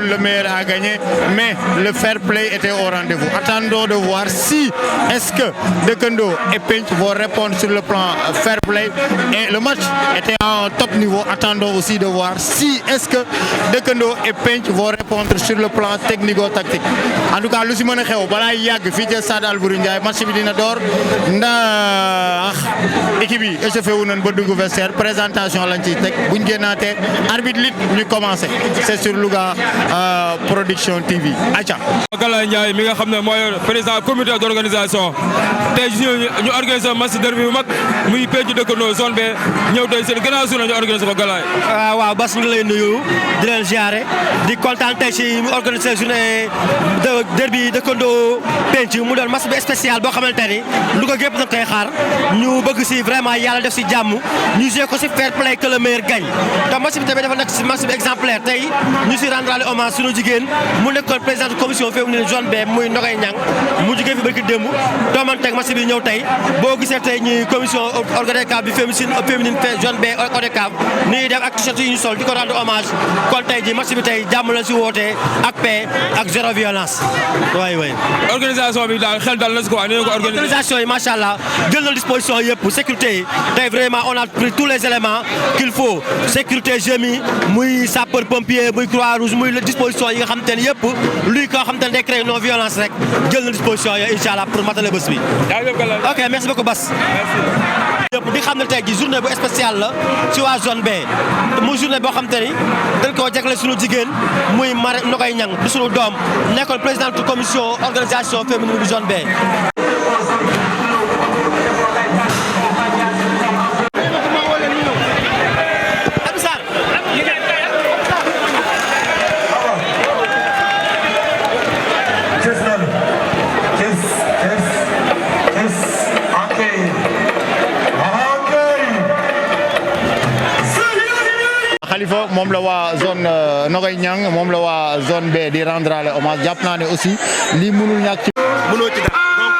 Le meilleur a gagné, mais le fair play était au rendez-vous. Attendons de voir si est-ce que Dekendo et Pench vont répondre sur le plan fair play. Et le match était à un top niveau. Attendons aussi de voir si est-ce que Dekendo et Pench vont répondre sur le plan technico-tactique. En tout cas, lu si mën a xew balaa yàgg fii ci stade Albouri Ndiaye match bi dina door ndax équipe yi échauffé wu nañ ba dugg vestiaire présentation lañ ciy teg buñ génnaatee arbitre lit ñu commencé. C'est sur Louga Production TV. Acha. Galaye Ndiaye mi nga xam ne mooy président comité d'organisation tey ñu organisé match derby bu mag muy Pench Dekendo zone B ñëw tey seen gannaaw suuna ñu organisé ko Galaye. waaw Bas ñu lay nuyu di leen ziare di kontaan tey si mu organisé journée derby Dekendo Pench mu doon match bi spécial boo xamante ni Louga gépp na koy xaar ñu bëgg si vraiment yàlla def si jàmm ñu joué ko si fair play que le meilleur gagne te match bi tamit dafa nekk si match bi exemplaire tey ñu si rendre hommage sunu jigéen mu nekkoon président de commission féminine zone B muy Nogay Niang mu jigéen fi barki démb doomanteeg match bi ñëw tey boo gisee tey ñi commission ODCAV bi féminine zone B ODCAV ni def ak t-shirt yi ñu sol di ko rendre hommage kon tey ji match bi tey jàmm la si wootee ak paix ak zéro violence way organisation bi daal xel dal na si ko ni ko organisation yi macha allah jël na disposition yëpp sécurité yi tey vraiment on a pris tous les éléments qu'il faut sécurité GMI muy sapeur pompier muy Croix-Rouge muy la disposition yi nga xam te ne yëpp luy koo xam te ne day créer non violence rek jël na disposition yi incha allah pour matale bés bi. ok merci beaucoup Bas. yëpp di xam ne tey jii journée bu spéciale la ci waa zone B muy journée boo xam te ni dañ koo jagle suñu jigéen muy Mare Nogay Niang di suñu doom nekkoon présidente commission organisation féminine bu zone B. Khalifa moom la waa zone Nogay Niang moom la waa zone B di rendre hommage jàpp naa ne aussi lii mënul ñàkk ci. mënoo ci dara donc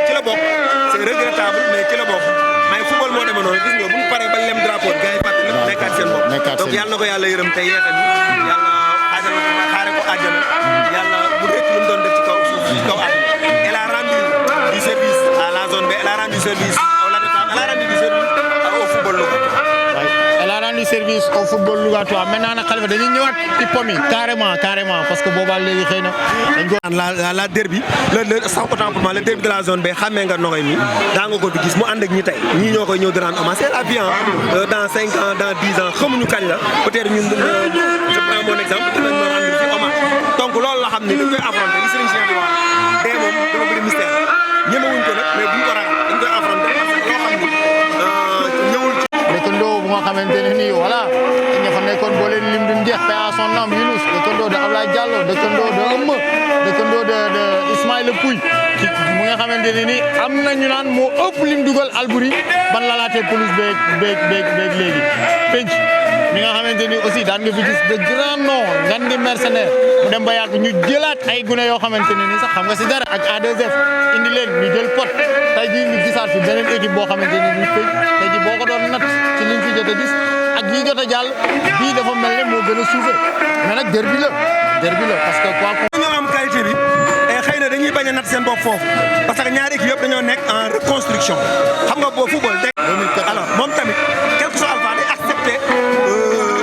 ci la bokk c'est regrettable mais ci la bokk mais football moo demee noonu gis nga bu ñu paree ba lem drapeau gars yi fàttali nekkaat seen bopp. donc yàlla na ko yàlla yërëm te yeexal yàlla xaare ko àjjana yàlla bu rëcc lu mu doon def ci kaw suuf ci kaw àdduna. Elle a rendu du service à la zone B, elle a rendu service au Ladeta, elle a rendu du service au football local. Elle a rendu service au football Lougatois maintenant nag Khalifa dañuy ñëwaat ci pomi carrément parce que boobaa léegi xëy na dañ ko la derby le sans autant pour moi le derby de la zone B xamee nga Nogay mi daa nga ko fi gis mu ànd ak ñi tey ñii ñoo koy ñëw di rendre hommage c'est la vie dans 5 ans dans 10 ans xamuñu kañ la peut-être ñun je prends mon exemple dinañ ñu rendre fi hommage donc loolu la xam ni dañ koy affronter li Serigne Cheikh di wax dee moom dafa bëri mystère ñemewuñ ko nag mais buñ ko ragal dañ koy affronter parce que loo xam ni ñëwul ci Dekendo bu nga xamante ne nii voilà ña fa nekkoon boo leen lim duñ jeex paix à son âme Younous Dekendo de Ablaye Diallo dëkkandoo de Eumeu dëkkandoo de Ismaïla Pouye mu nga xamante ne ni am na ñu naan moo ëpp lim dugal Albouri ban lalaatee police beeg léegi penc mi nga xamante ni aussi daan nga fi gis de grand nom ngan di mercenaire mu dem ba yàgg ñu jëlaat ay gune yoo xamante ne ni sax xam nga si dara ak A2F indi leen ñu jël pot tey jii ñu gisaat fi beneen équipe boo xamante ne ni penc tey jii boo ko doon natt ci liñ fi jot a gis ak yi jot a jàll bii dafa mel ne moo gën a suufe mais nag derby la parce que quoi ñoo am qualité bi et xëy na dañuy bañ a natt seen bopp foofu parce que ñaari équipe yëpp dañoo nekk en reconstruction xam nga boo football dégg alors moom tamit quel que soit Alpha day accepter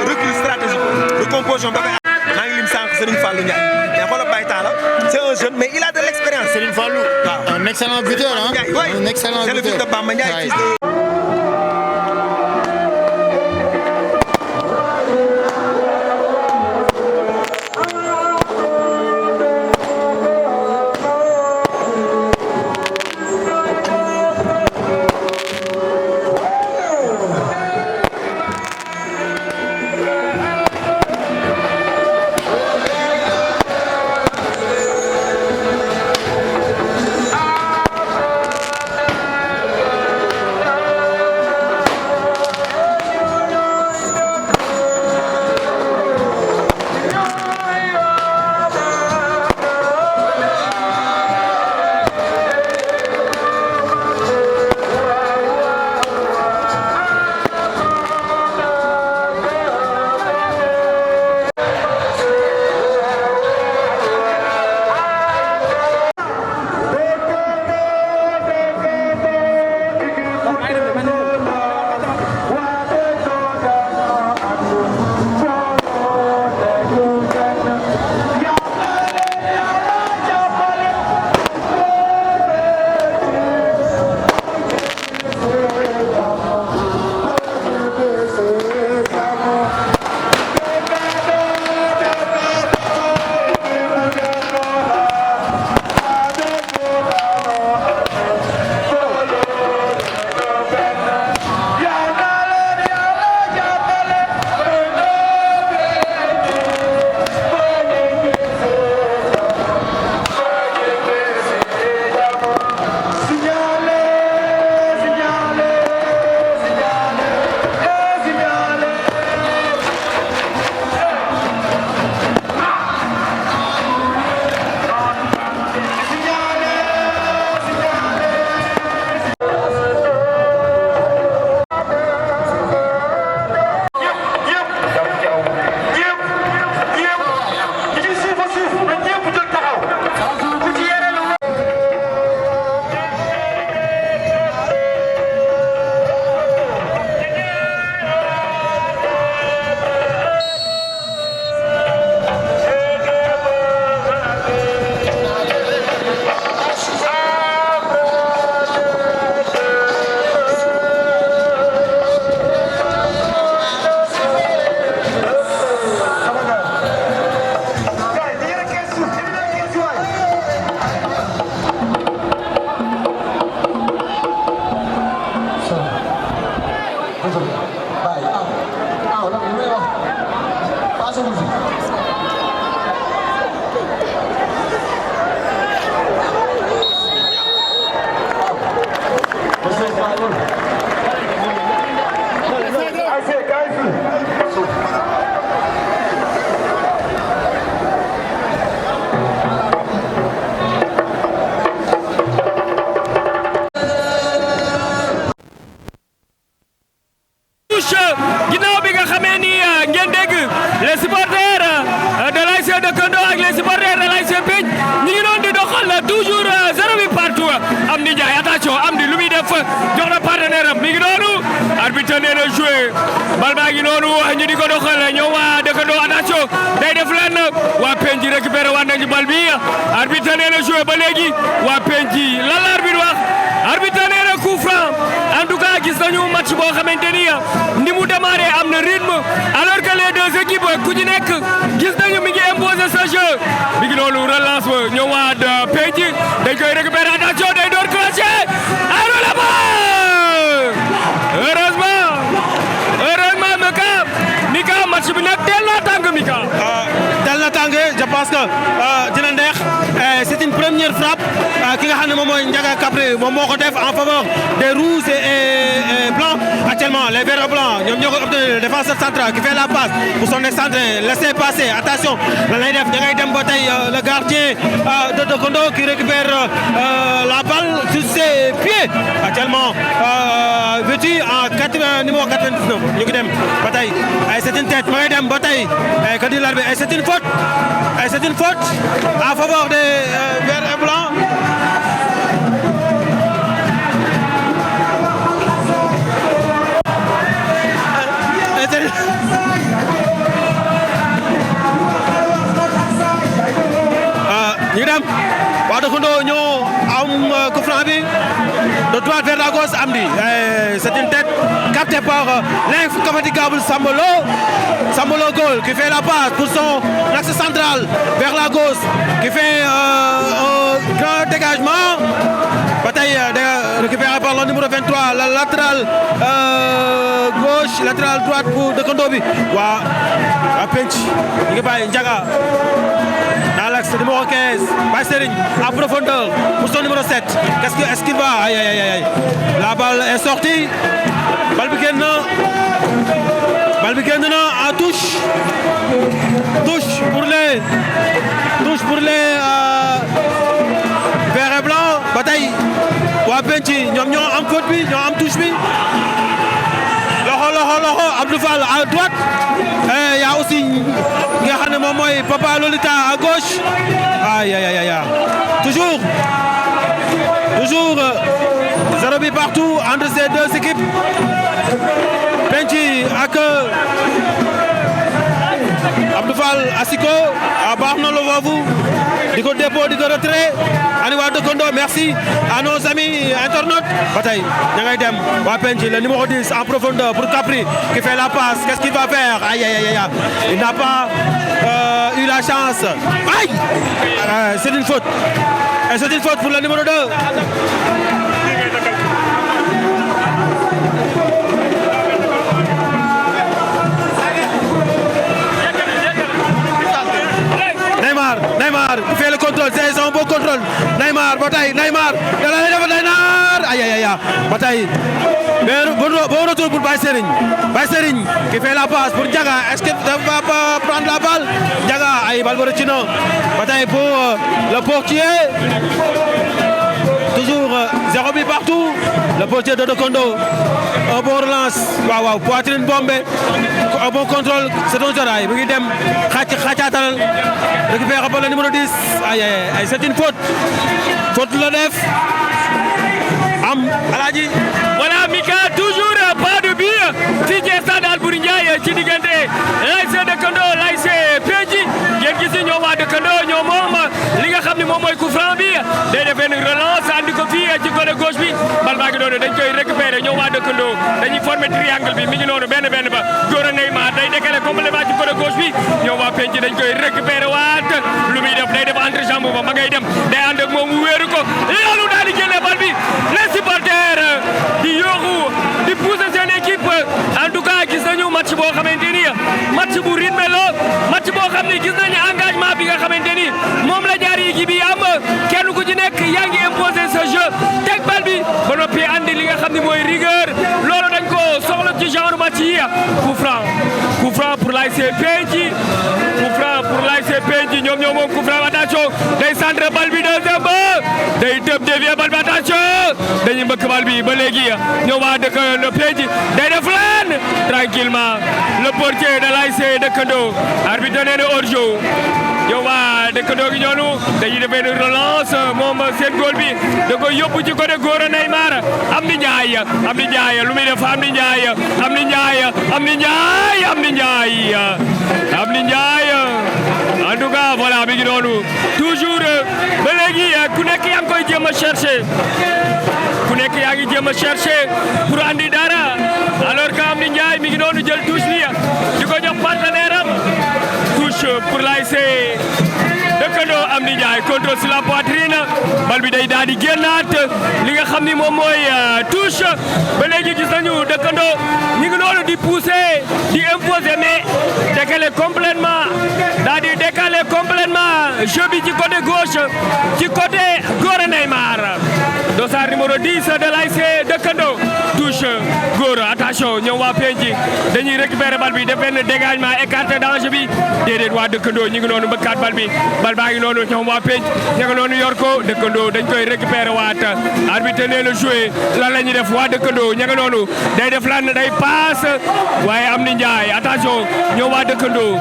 recul stratégique recomposition ba koy maa ngi lim sànq Serigne Fallou Ndiaye mais xoolal Baye Talla c'est un jeune mais il a de l'expérience. Serigne Fallou un excellent buteur un excellent buteur. C'est le fils de Bamba Ndiaye. ginnaaw bi nga xamee ni ngeen dégg les supporters de l'ASC Dëkkandoo ak les supporters de l'ASC Pénc ñu ngi doon di doxal toujours 0 partout Amdy Ndiaye attention Amdy lu muy def jox na partenaire am mi ngi noonu arbitre nee na joué bal baa ngi noonu ñu di ko doxal ñëw waa Dëkkandoo attention day def lenn waa Pénc récupéré waat nañu bal bi arbitre nee na joué ba léegi waa Pénc lan la arbitre wax arbitre nee na coup franc en tout cas gis nañu match boo xamante ni mu démarré am na rythme alors que les deux équipes ku ci nekk gis nañu mi ngi imposer ce jeu mi ngi noonu relance ba ñëwaat Pénc dañ koy récupérer attention day door crochet heureusement Mika match bi nag teel na tàng Mika. teel na tàng je pense pense que dina neex c'est une première frappe ki nga xam ne moom mooy Ndiaga Kabré moom moo ko def en faveur des rouges et blancs. Actuellement les verts et blancs ñoom ñoo ko obtenu le défenseur central qui fait la passe pour son excentré laissez passer attention lan lay def da ngay dem ba tey le gardien de Kondo qui récupère la balle sur ses pieds actuellement vêtu en numéro 99 ñu ngi dem ba tey c'est une tête ma ngay dem ba tey que dit l'arbitre c'est une faute en faveur des verts et blancs. ñu dem waa Kondo ñoo am coup franc bi de droite vers la gauche Amdi c'est une tête captée par l'infatigable Sambolo Goal qui fait la passe pour son axe central vers la gauche qui fait un grand dégagement bataille récupéré par le numéro 23 la latéral gauche latéral droite pour Kondo bi waa penc ñu ngi bàyyi Ndiaga dans l'axe numéro 15 Baye Serigne en profondeur pour son numéro 7 est-ce qu'il va aïe aïe aïe la balle est sortie balle bi génn na en touche pour les verts et blancs ba tey waa penc ñoom ñoo am faute bi ñoo am touche bi loxo Abdou Fall à droite et y a aussi nga xam ne moom mooy Papa Lolita à gauche aïe aïe aïe toujours 0 but partout entre ces deux équipes Penci ak Abdou Fall Asiko baax na lu foofu di ko dépôt di ko retrait ani waa Kondo merci à nos amis internautes ba tey ña ngay dem waa Penci le numéro 10 en profondeur pour Capri qui fait la passe qu'est-ce qu'il va faire aïe aïe aïe il n'a pas eu la chance aïe c'est une faute et c'est une faute pour le numéro 2 Neymar qui fait le contrôle c'est un bon contrôle Neymar ba tey Neymar aïe aïe aïe ba tey bon retour pour Baye Serigne qui fait la passe pour Ndiaga est-ce qu'il va pas prendre la balle Ndiaga ay balle ba rëcc na ba tey pour le portier toujours 0 but partout le portier de Kondo un bon relance waaw poitrine bombée un bon contrôle c'est un joraay mu ngi dem xàccaatal récupère ba le numéro 10 aïe c'est une faute la def am Alaaji voilà Mika toujours pas de but fii ci stade Albouri Ndiaye ci diggante l'ASC de Kondo l'ASC Penci ngeen gis ñoo waa de Kondo ñoo moom li nga xam ne moom mooy coup franc bi day def benn relance andi ko fii ci côté gauche bi bal baa ngi noonu dañ koy récupérer ñoo waa de Kondo dañuy former triangle bi mi ngi noonu benn ba Gora Neymar day décaler complètement ci côté gauche bi ñoo waa Penci dañ koy récupérer waat lu muy def day def entre-jambe ba ma ngay dem day ànd ak moom mu wéeru ko loolu daal di génne bal bi les supporters di yooxu di pousser seen équipe en tout cas gis nañu match boo xamante ni match bu rythmé la match boo xam ne gis nañu engagement bi nga xamante ni moom la ñaari équipe yi am kenn ku ci nekk yaa ngi imposer ce jeu teg bal bi ba noppi andi li nga xam ne mooy rigueur loolu dañ ko soxla ci genre match yi coup franc pour l'ASC Penci ñoom ñoo moom coup franc attention day centre bal bi deuxième day tëb dévier bal bi attention dañuy mbëkk bal bi ba léegi ñoo waa dëkk no Penci day def leen tranquillement le portier de l'ASC de Kondo arbitre nee na hors-jeu yow waa dëkkandoo gi ñoonu dañuy def benn relance moom seen góol bi da koy yóbbu ci côté Gora Neymar Amdi Ndiaye lu muy def Amdi Ndiaye en tout cas voilà mi ngi noonu toujours ba léegi ku nekk yaa ngi koy jéem a chercher pour andi dara alors que Amdi Ndiaye mi ngi noonu jël touche bi di ko jox partenaire am touche pour l'ASC de Kondo Amdi Ndiaye contrôle sur la poitrine bal bi day daal di génnaat li nga xam ni moom mooy touche ba léegi gis nañu dëkkandoo ñu ngi noonu di pousser di imposer mais décaler complètement daal di décaler complètement jeu bi ci côté gauche ci côté Gora Neymar dossard numéro 10 de l'ASC Dëkkandoo touche Gora attention ñoom waa Penc dañuy récupérer bal bi def benn dégagement écarté danger bi déedéet waa Dëkkandoo ñu ngi noonu mbëkkaat bal bi bal baa ngi noonu ñoom waa Penc ñu ngi noonu yor ko Dëkkandoo dañ koy récupérer waat arbitre nee na joué lan la ñuy def waa Dëkkandoo ñu ngi noonu day def lan day passe waaye Amdi Ndiaye attention ñoom waa Dëkkandoo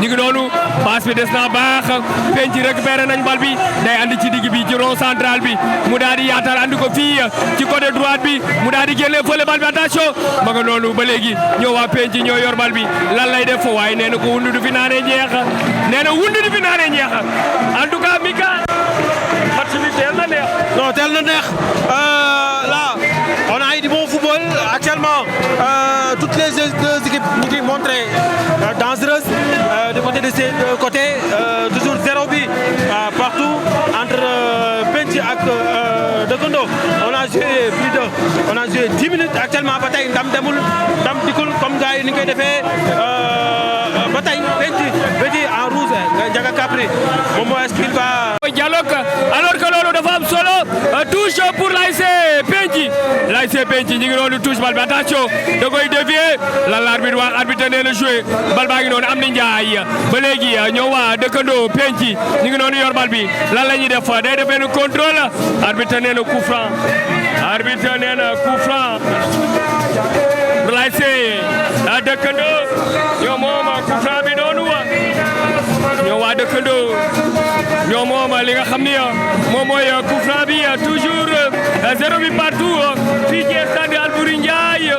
ñu ngi noonu passe bi des na baax Penc récupéré nañ bal bi day andi ci digg bi ci rond central bi mu daal di yaatal andi ko fii ci côté droite bi mu daal di génne fële bal bi attention ma nga noonu ba léegi ñoo waa Penc ñoo yor bal bi lan lay def waaye nee na ko wundu du fi naanee ñeex nee na wundu du fi naanee ñeex en tout cas Mika match bi teel na neex. non teel na neex là on a eu du bon football actuellement toutes les deux équipes ñu ngi montré dangereuses du côté de ces deux côtés toujours 0 but partout entre Penc ak Dëkkandoo on a joué 10 minutes actuellement ba tey ndam demul ndam dikul comme gars yi ni ñu koy defee ba tey Penc en rouge Ndiaga Capri moom moo est-ce qu'il va dialogue alors que loolu dafa am solo touche pour l'ASC Penc ñi ngi noonu touche bal bi attention da koy dévier lan la arbitre wax arbitre nee na joué bal baa ngi noonu Amdi Ndiaye ba léegi ñoo waa Dëkkandoo Penc ñi ngi noonu yor bal bi lan la ñuy def day def benn contrôle arbitre nee na coup franc pour l'ASC Dëkkandoo ñoo moom coup franc bi noonu ñoo waa Dëkkandoo ñoo moom li nga xam ni moom mooy coup franc bi toujours 0 but partout fii ci stade Albouri Ndiaye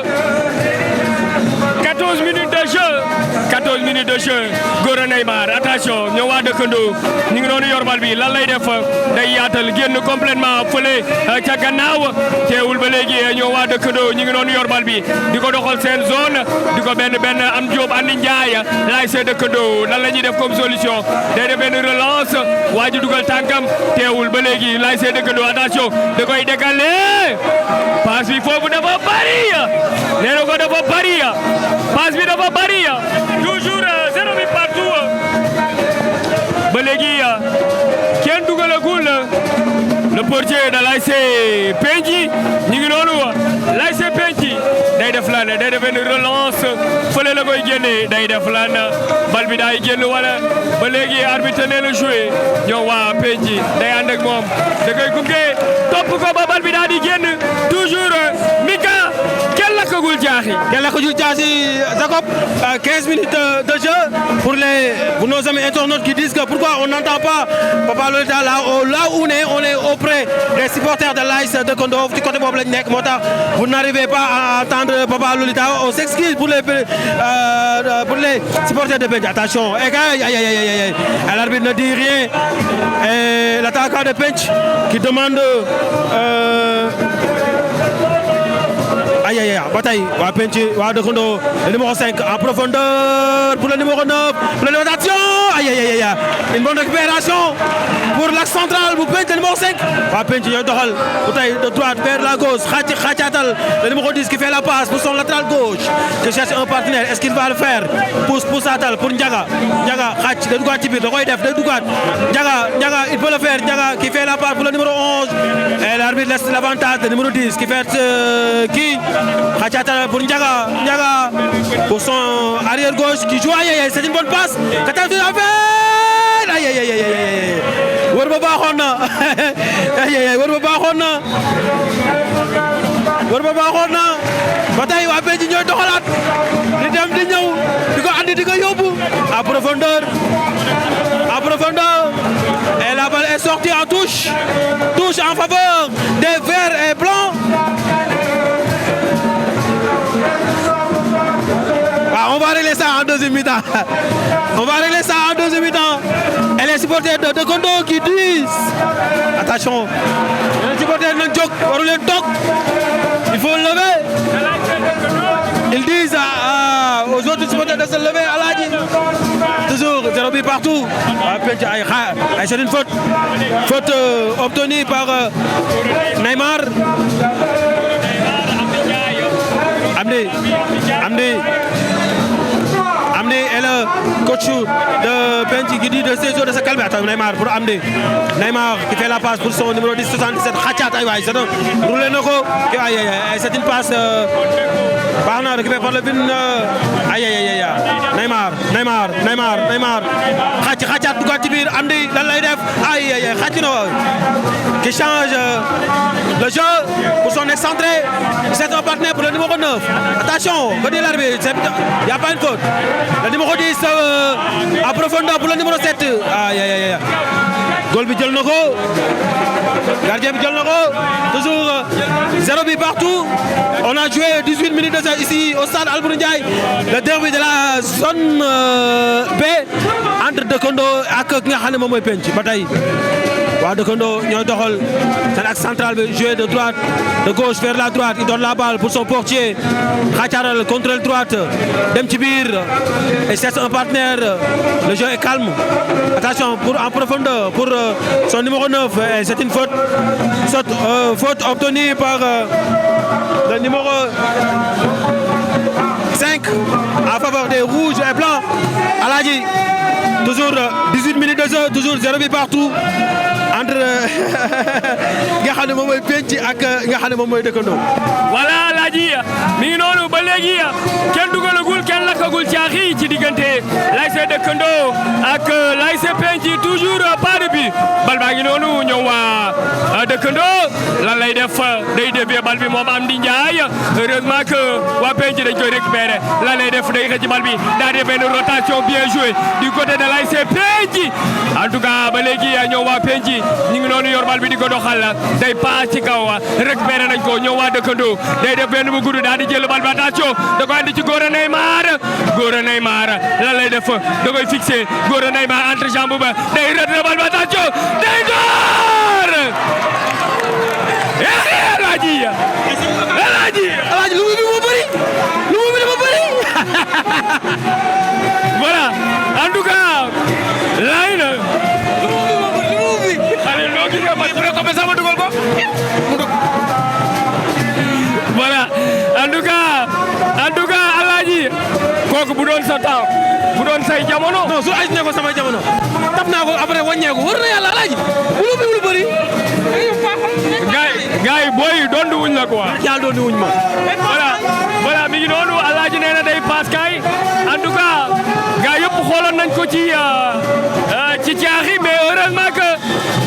14 minutes de jeu Gora Neymar attention ñoo waa Dëkkandoo ñu ngi noonu yor bal bi lan lay def day yaatal génn complètement fële ca gannaaw teewul ba léegi ñoo waa Dëkkandoo ñu ngi noonu yor bal bi di ko doxal seen zone di ko benn am Diop Andi Ndiaye l'ASC Dëkkandoo lan la ñuy def comme solution day def benn relance waa ji dugal tànkam teewul ba léegi l'ASC Dëkkandoo attention da koy décaler passe bi foofu dafa bari nee na ko dafa bari passe bi dafa bari toujours 0 but partout ba léegi kenn dugalagul le portier de l'ASC Penc ñu ngi noonu l'ASC Penc day def lan day def benn relance fële la koy génne day def lan bal bi daay génn wala ba léegi arbitre nee na joué ñoom waa Penc day ànd ak moom da koy gunge topp ko ba bal bi daal di génn toujours Mika kenn lakkagul jaaxi Jacob 15 minutes de jeu pour nos amis internautes qui disent que pourquoi on n'entend pas Papa Lolita là où on est auprès des supporters de l'ASC Dëkkandoo ci côté boobu lañ nekk moo tax vous n'arrivez pas à entendre Papa Lolita on s'excuse pour les supporters de Penc attention l'arbitre ne dit rien et l'attaquant de Penc qui demande ba tey waa Penc waa Dëkkandoo le numéro 5 en profondeur pour le numéro 9 pour la notation une bonne récupération pour l'axe central bu Penc le numéro 5 waa Penc ñooy doxal bu tey de droite vers la gauche xàccaatal le numéro 10 qui fait la passe pour son latéral gauche qui cherche un partenaire est-ce qu'il va le faire poussaatal pour Ndiaga xàcc day dugaat ci biir da koy def day dugaat Ndiaga il peut le faire Ndiaga qui fait la passe pour le numéro 11 et l'arbitre laisse l'avantage le numéro 10 qui fait xàccaatal pour Ndiaga pour son arrière gauche qui joue c'est une bonne passe wër ba baaxoon na ba tey waa Penc ñooy doxalaat di dem di ñëw di ko andi di ko yóbbu à profondeur et la balle est sortie en touche en faveur des verts et blancs. On va régler ça en deuxième mi-temps. Et les supporters de Dëkkandoo qui disent attention, les supporters nañ jóg waru leen toog, il faut lever. Ils disent aux autres supporters de se lever, Alaaji. Toujours 0 0 but partout. C'est une faute. Faute obtenue par Neymar. Amné est le coach de Penty qui dit de ses de se calmer. Attends, Neymar pour Amné. Neymar qui fait la passe pour son numéro 10, 77. Khachat, c'est un roulé Noko. C'est une passe. Barna récupéré par le bin. Neymar. Khachat, Dougatibir, Amné, Lalaïdef. Qui change le jeu pour son excentré. C'est un partenaire pour le numéro 9. Attention, que dit l'arbitre, il n'y a pas une faute. Le numéro 10 à profondeur pour le numéro 7. Goal Bidjol Noko. Gardien Bidjol Noko. Toujours 0 but partout. On a joué 18 minutes de jeu ici au stade Alboury Ndiaye. Le derby de la zone B entre Dekondo et Khane Momoy Penty Bataille. Dekondo ñoy doxal sen axe central bi joué de droite de gauche vers la droite, il donne la balle pour son portier Khacharal contrôle droite dem ci bir et c'est un partenaire. Le jeu est calme. Attention pour en profondeur pour son numéro 9 et c'est une faute. Faute obtenue par le numéro 5 en faveur des rouges et blancs. Aladji toujours 18 minutes de jeu, toujours 0 but partout entre nga xam ne moom mooy Penty ak nga xam ne moom mooy Dekondo. Voilà Aladji mi ngi noonu ba léegi kenn dugalagul kenn lakkagul caaxi ci diggante l'ASC Dekondo ak l'ASC Penty toujours pas de but. Bal baa ngi noonu ñëw waa Dekondo lan lay def day dévier bal bi moom Amdy Ndiaye. Heureusement que waa Penty dañ koy récupérer lan lay def day xëcc bal bi daa def benn rotation bien jouée du côté de l'ASC Penty. En tout cas ba léegi ñëw waa Penty ñu ngi noonu yor bal bi di ko doxal day paas ci kaw récupéré nañ ko ñëw waa Dekondo day def benn bu gudd daal di jël bal bi attention da koy andi ci Gora Neymar lan lay def da koy fixé Gora Neymar entre jambe ba day rëdd bal bi attention day door Aladji lu mu bi moo bëri dafa bëri voilà en tout cas laay na voilà en tout cas Aladji kooku bu doon sa taw bu doon say jamono non su aj ne ko sama jamono tap naa ko après wàññeeku war na yàlla Aladji lu bëri gars yi booy doon wuñ la quoi yàlla doon wuñ ma voilà mi ngi noonu Aladji nee na day paas kay en tout cas gars yëpp xooloon nañ ko ci caaxi mais heureusement que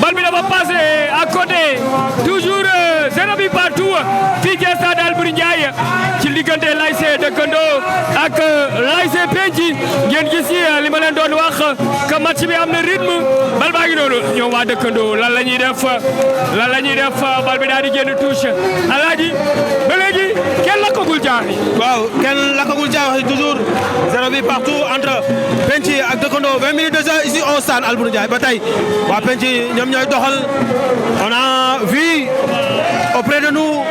bal bi dafa passé à côté toujours 0 but partout fii ci stade Alboury Ndiaye ci diggante l'ASC Dekondo ak l'ASC Penty ngeen gis li ma leen doon wax que match bi am na rythme bal baa ngi noonu ñoom waa Dekondo lan la ñuy def bal bi daal di génn touche Aladji ba léegi kenn lakkagul jaaxi. waaw kenn lakkagul jaaxi toujours 0 but partout entre Penty ak Dekondo 20 minutes de jeu ici au stade Alboury Ndiaye ba tey waa Penty ñoom ñooy doxal on a vu auprès de nous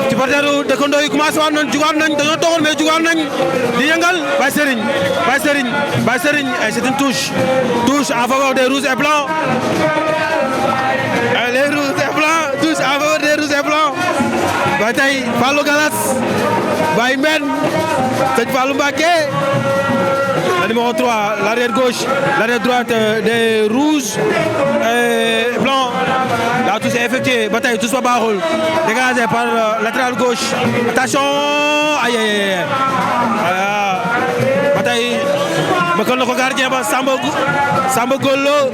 ci partenaire Dekondo yi commencé waat nañ jugaat nañ dañoo toogoon mais jugaat nañ di yëngal Baye Serigne c'est une touche en faveur des rouges et blancs. Les rouges et blancs touche en faveur des rouges et blancs ba tey Fallou Galas Baye Mbène Sëñ Fallou Mbacké le numéro 3 l'arrière gauche l'arrière droite des rouges et blancs. La touche est effectuée ba tey touche ba baaxul dégagé par latéral gauche attention aïe ba tey bëggoon na ko gardien ba Samba Gollo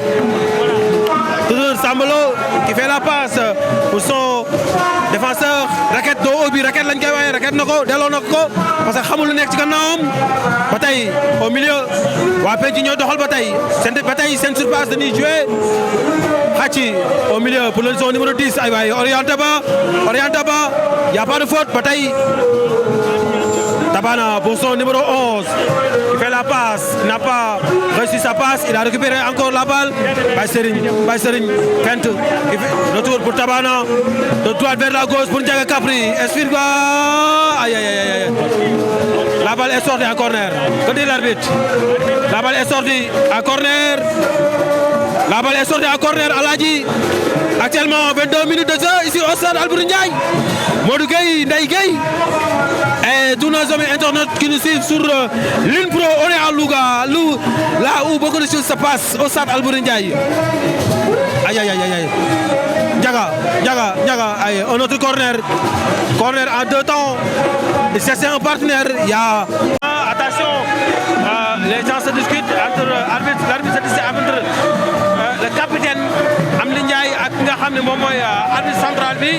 toujours Sambalo qui fait la passe pour son défenseur raquette doo ubbi raquette lañ koy waaye raquette na ko delloo na ko parce que xamul lu nekk ci gannaawam ba tey au milieu waa Penty ñoo doxal ba tey seen surpasse dañuy jouer xàcc au milieu pour le zone numéro 10 ay waay orienté ba y a pas de faute ba tey Tabana pour son numéro 11 qui fait la passe, il n'a pas réussi sa passe, il a récupéré encore la balle. Baye Serigne feinte, retour pour Tabana, de droite vers la gauche pour Ndiaga Capri, Esfirga, aïe. La balle est sortie en corner. Que dit l'arbitre? La balle est sortie en corner. La balle est sortie en corner. Aladji. Actuellement 22 minutes de jeu ici au stade Albouri Ndiaye. Modou Gueye, Ndeye Gueye. Et tous nos amis internautes qui nous suivent sur l'Inpro, on est à Louga, là où beaucoup de choses se passent au stade Albouri Ndiaye. Aïe aïe aïe aïe. Ndiaga, aïe, un autre corner. Corner en 2 temps. Et c'est un partenaire. Il y a. Attention, les gens se discutent entre l'arbitre se discute entre le capitaine Amdi Ndiaye ak nga xam ne moom mooy arbitre central bi.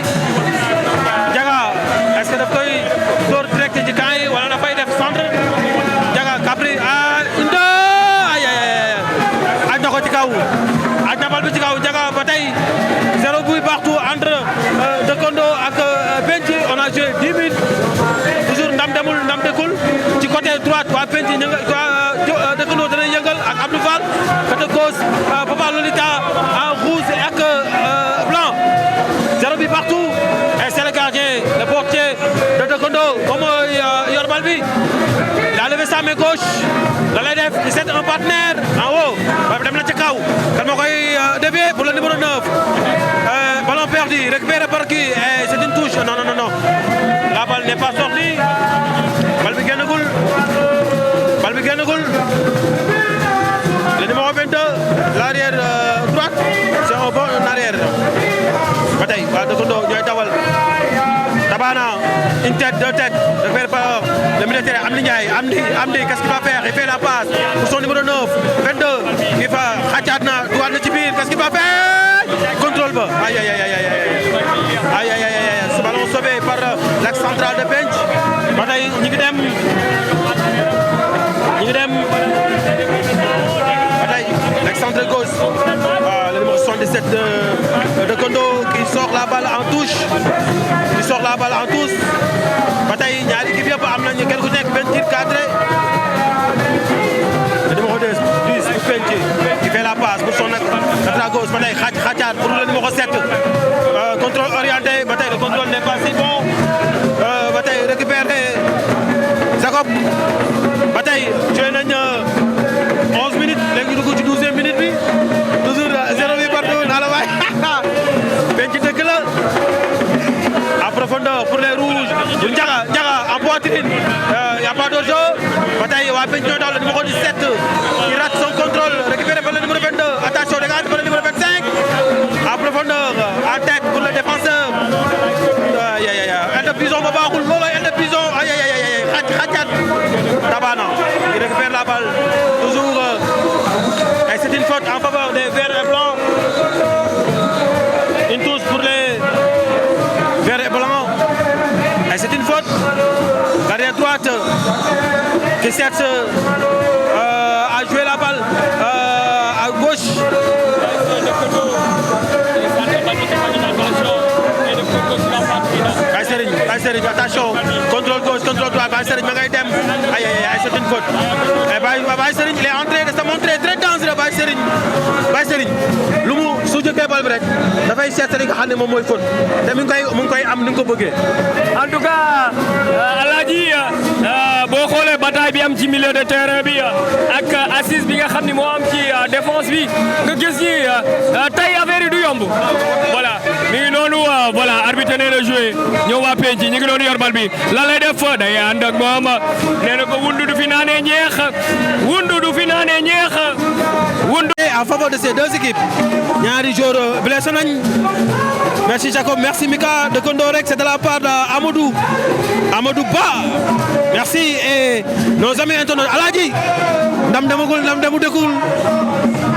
Ndiaga, est-ce que daf koy door direct ci camp yi wala dafay def centre? Ndiaga Capri aïe aj na ko ci kaw. Aj na bal bi ci kaw Ndiaga ba tey 0 but partout entre Dekondo ak Benji. On a joué 10 minutes. Toujours ndam demul ndam dekul ci côté droite waa Benji ñu nga Dekondo dana yëngal ak Abdou Fall. Côté gauche Papa Lolita en rouge ak blanc. 0 but partout. Et c'est le gardien, le portier de Dekondo moom mooy yor bal bi. Il a levé sa main gauche. La lay def c'est un partenaire en haut. Dem na ci kaw. Kan moo koy dévier pour le numéro 9. Ballon perdu, récupéré par qui? C'est une touche. Non. La balle n'est pas sortie. Bal bi génnagul. Le numéro 22, l'arrière droite, c'est un bon arrière. Ba tey waa Dekondo ñooy dawal. Tabana, une tête, 2 têtes, récupéré par le militaire Amdi Ndiaye. Amdi, qu'est-ce qu'il va faire? Il fait la passe pour son numéro 9, 22, qui va xacaat na dugal na ci biir. Qu'est-ce qu'il va faire? Contrôle ba. Aïe. Ce ballon sauvé par l'axe central de Bench. Ba tey ñi ngi dem. Ba tey l'axe central gauche. Le numéro 77 de Dekondo qui sort la balle en touche. Ba tey ñaari équipe yëpp am nañu kenn ku nekk benn tir cadré. Le numéro 10 Benji qui fait la passe pour son latéral gauche. Ba tey xacaat pour le numéro 7. Contrôle orienté. Ba tey le contrôle n'est pas si bon. Ba tey récupéré Jacob. Ba tey joué nañ 11 minutes léegi dugg ci 12e minute bi. Toujours 0 bi partout naa la waay. Benji dëkk la. En profondeur pour les rouges. Ndiaga en poitrine. Il n'y a pas de jeu. Ba tey waa Benji ñoo daw le numéro 17 qui rate son contrôle. Récupéré par le numéro 22. Attention dégage par le numéro 25. En profondeur en tête pour le défenseur. El de Bison ba baaxul loolu El de Bison xacaat Tabana qui récupère la balle. Toujours et c'est une faute en faveur des verts et blancs. Une touche pour les verts et blancs. Et c'est une faute. L'arrière droite qui cherche à jouer la balle à gauche. Baye Serigne attention contrôle gauche contrôle droite Baye Serigne ma ngay dem aïe c'est une faute. Baye Serigne il est en train de se montrer très dangereux. Baye Serigne lu mu su jëkkee bal bi rek dafay seet li nga xam ne moom mooy faute te mu ngi koy am ni nga ko bëggee. En tout cas Aladji boo xoolee bataille bi am ci milieu de terrain bi ak assise bi nga xam ni moo am ci défense bi nga gis ni tey affaire yi du yomb. Voilà mi ngi noonu voilà arbitre nee na joué ñëw waa penc ñu ngi doon yor bal bi lan lay def day ànd ak moom nee na ko wundu du fi naanee ñeex wundu. En faveur de ces deux équipes ñaari joueurs blessé nañ. Merci Jacob, merci Mika Dekondo rek c'est de la part d'Amadou Ba. Merci et nos amis internautes. Aladji ndam demu dëkkul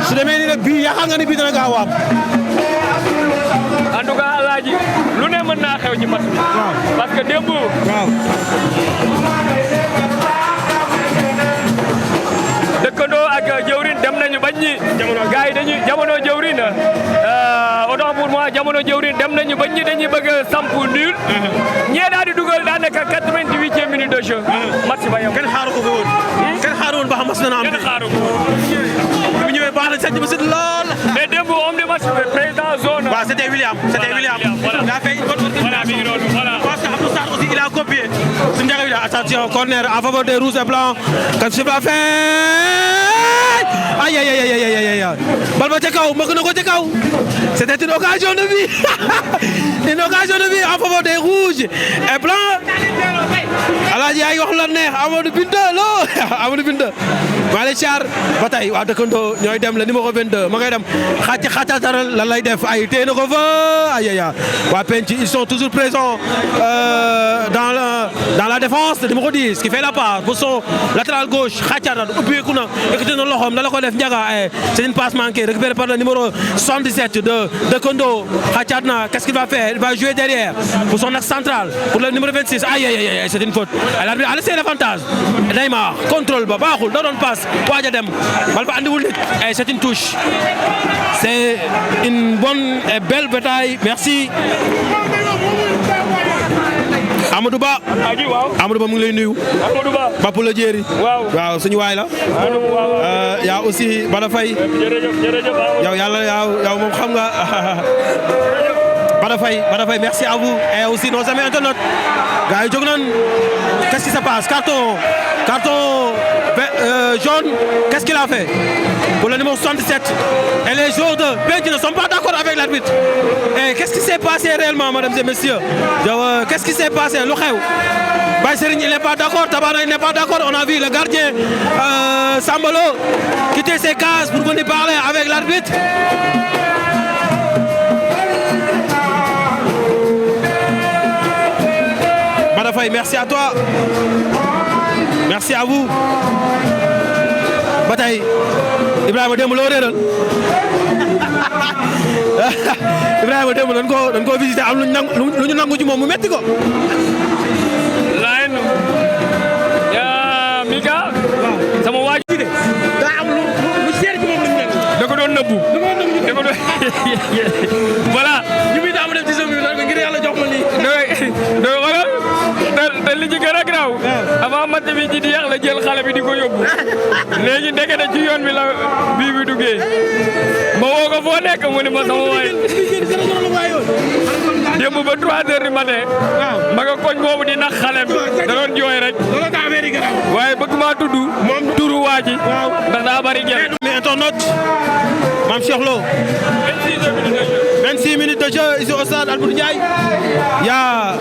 su demee nii nag bii yaakaar nga ni bii dana gaaw a am. En tout cas Aladji lu ne mën naa xew ci match bi. Parce que démb. Dekondo ak jëwrin dem nañu bañ ñi gars yi dañuy jamono jëwrin autant pour moi jamono jëwrin dem nañu bañ ñi dañuy bëgg a samp nul ñee daal di dugal daanaka 88e minute de jeu match ba yow kenn xaaru ko fi woon kenn xaaru woon ba xam mas na am kenn xaaru ko bu ñëwee baax na sëñ bi sit lool mais démb homme de match président zone waaw c'était William il a fait une bonne organisation parce que Abdou Sarr aussi il a copié su Ndiaga William Attention, corner en faveur des rouges et blancs. Qu'est-ce qu'il va faire? Aïe, aïe, aïe, aïe, aïe, aïe, aïe. Balle va Tchekao, c'était une occasion de vie. Une occasion de vie en faveur des rouges et blancs. Alaaji ay wax la neex Amadou Binta lo Amadou Binta Malick Thiar ba tey waa dëkkandoo ñooy dem le numéro 22 ma ngay dem xaataral lan lay def ay téye na ko fa ay waa penc ils sont toujours présents dans la défense le numéro 10 qui fait la passe pour son latéral gauche xaataral ubbeeku na yëkkati na loxoom la ko def Ndiaga c'est une passe manquée récupérée par le numéro 77 de dëkkandoo xaataat na qu'est-ce qu'il va faire? Il va jouer derrière pour son axe central pour le numéro 26 aïe aïe aïe c'est une faute. L'arbitre a laissé l'avantage. Neymar contrôle ba baaxul da doon passe waaj a dem bal ba andiwul nit et c'est une touche. C'est une bonne et belle bataille. Merci. Amadou Ba. Amadou Ba mu ngi lay nuyu. Amadou Ba. Papa la jéeri. waaw suñu waay la. yaa aussi Bala Faye. jërëjëf yow yàlla yow moom xam nga. Bada Faye, merci à vous et aussi nos amis internautes. Gars yi jóg nañ qu'est-ce qui se passe? Carton jaune, qu'est-ce qu'il a fait? Pour le numéro 77. Et les joueurs de Penc ne sont pas d'accord avec l'arbitre. Et qu'est-ce qui s'est passé réellement, mesdames et messieurs? Qu'est-ce qui s'est passé? Lu xew? Baye Serigne il n'est pas d'accord, Tabana il n'est pas d'accord. On a vu le gardien Sambalo quitter ses cases pour venir parler avec l'arbitre. Faye, merci à toi. Merci à vous. ba tey Ibrahima démb loo réeral Ibrahima démb dañ ko visité am lu ñu nangu ci moom mu metti ko. Line yaa Mika sama waa ji de daa am lu seer ci moom lu ñu nekk. da ko doon nëbbu. Voilà. ñu muy daa ma def 19 minutes ngir yàlla jox ma lii. te li ci gën a graw avant match bi ci di yàq la jël xale bi di ko yóbbu léegi ndekete ci yoon bi la bii bi duggee ma woo ko foo nekk mu ne ma sama waay démb ba 3 heures du matin ma nga koñ boobu di nax xale bi da doon jooy rek waaye bëgg maa tudd moom turu waa ji ndax daa bari jël mais internaute Mame Cheikh Lo 26 minutes de jeu ici au stade Albouri Ndiaye. Il y a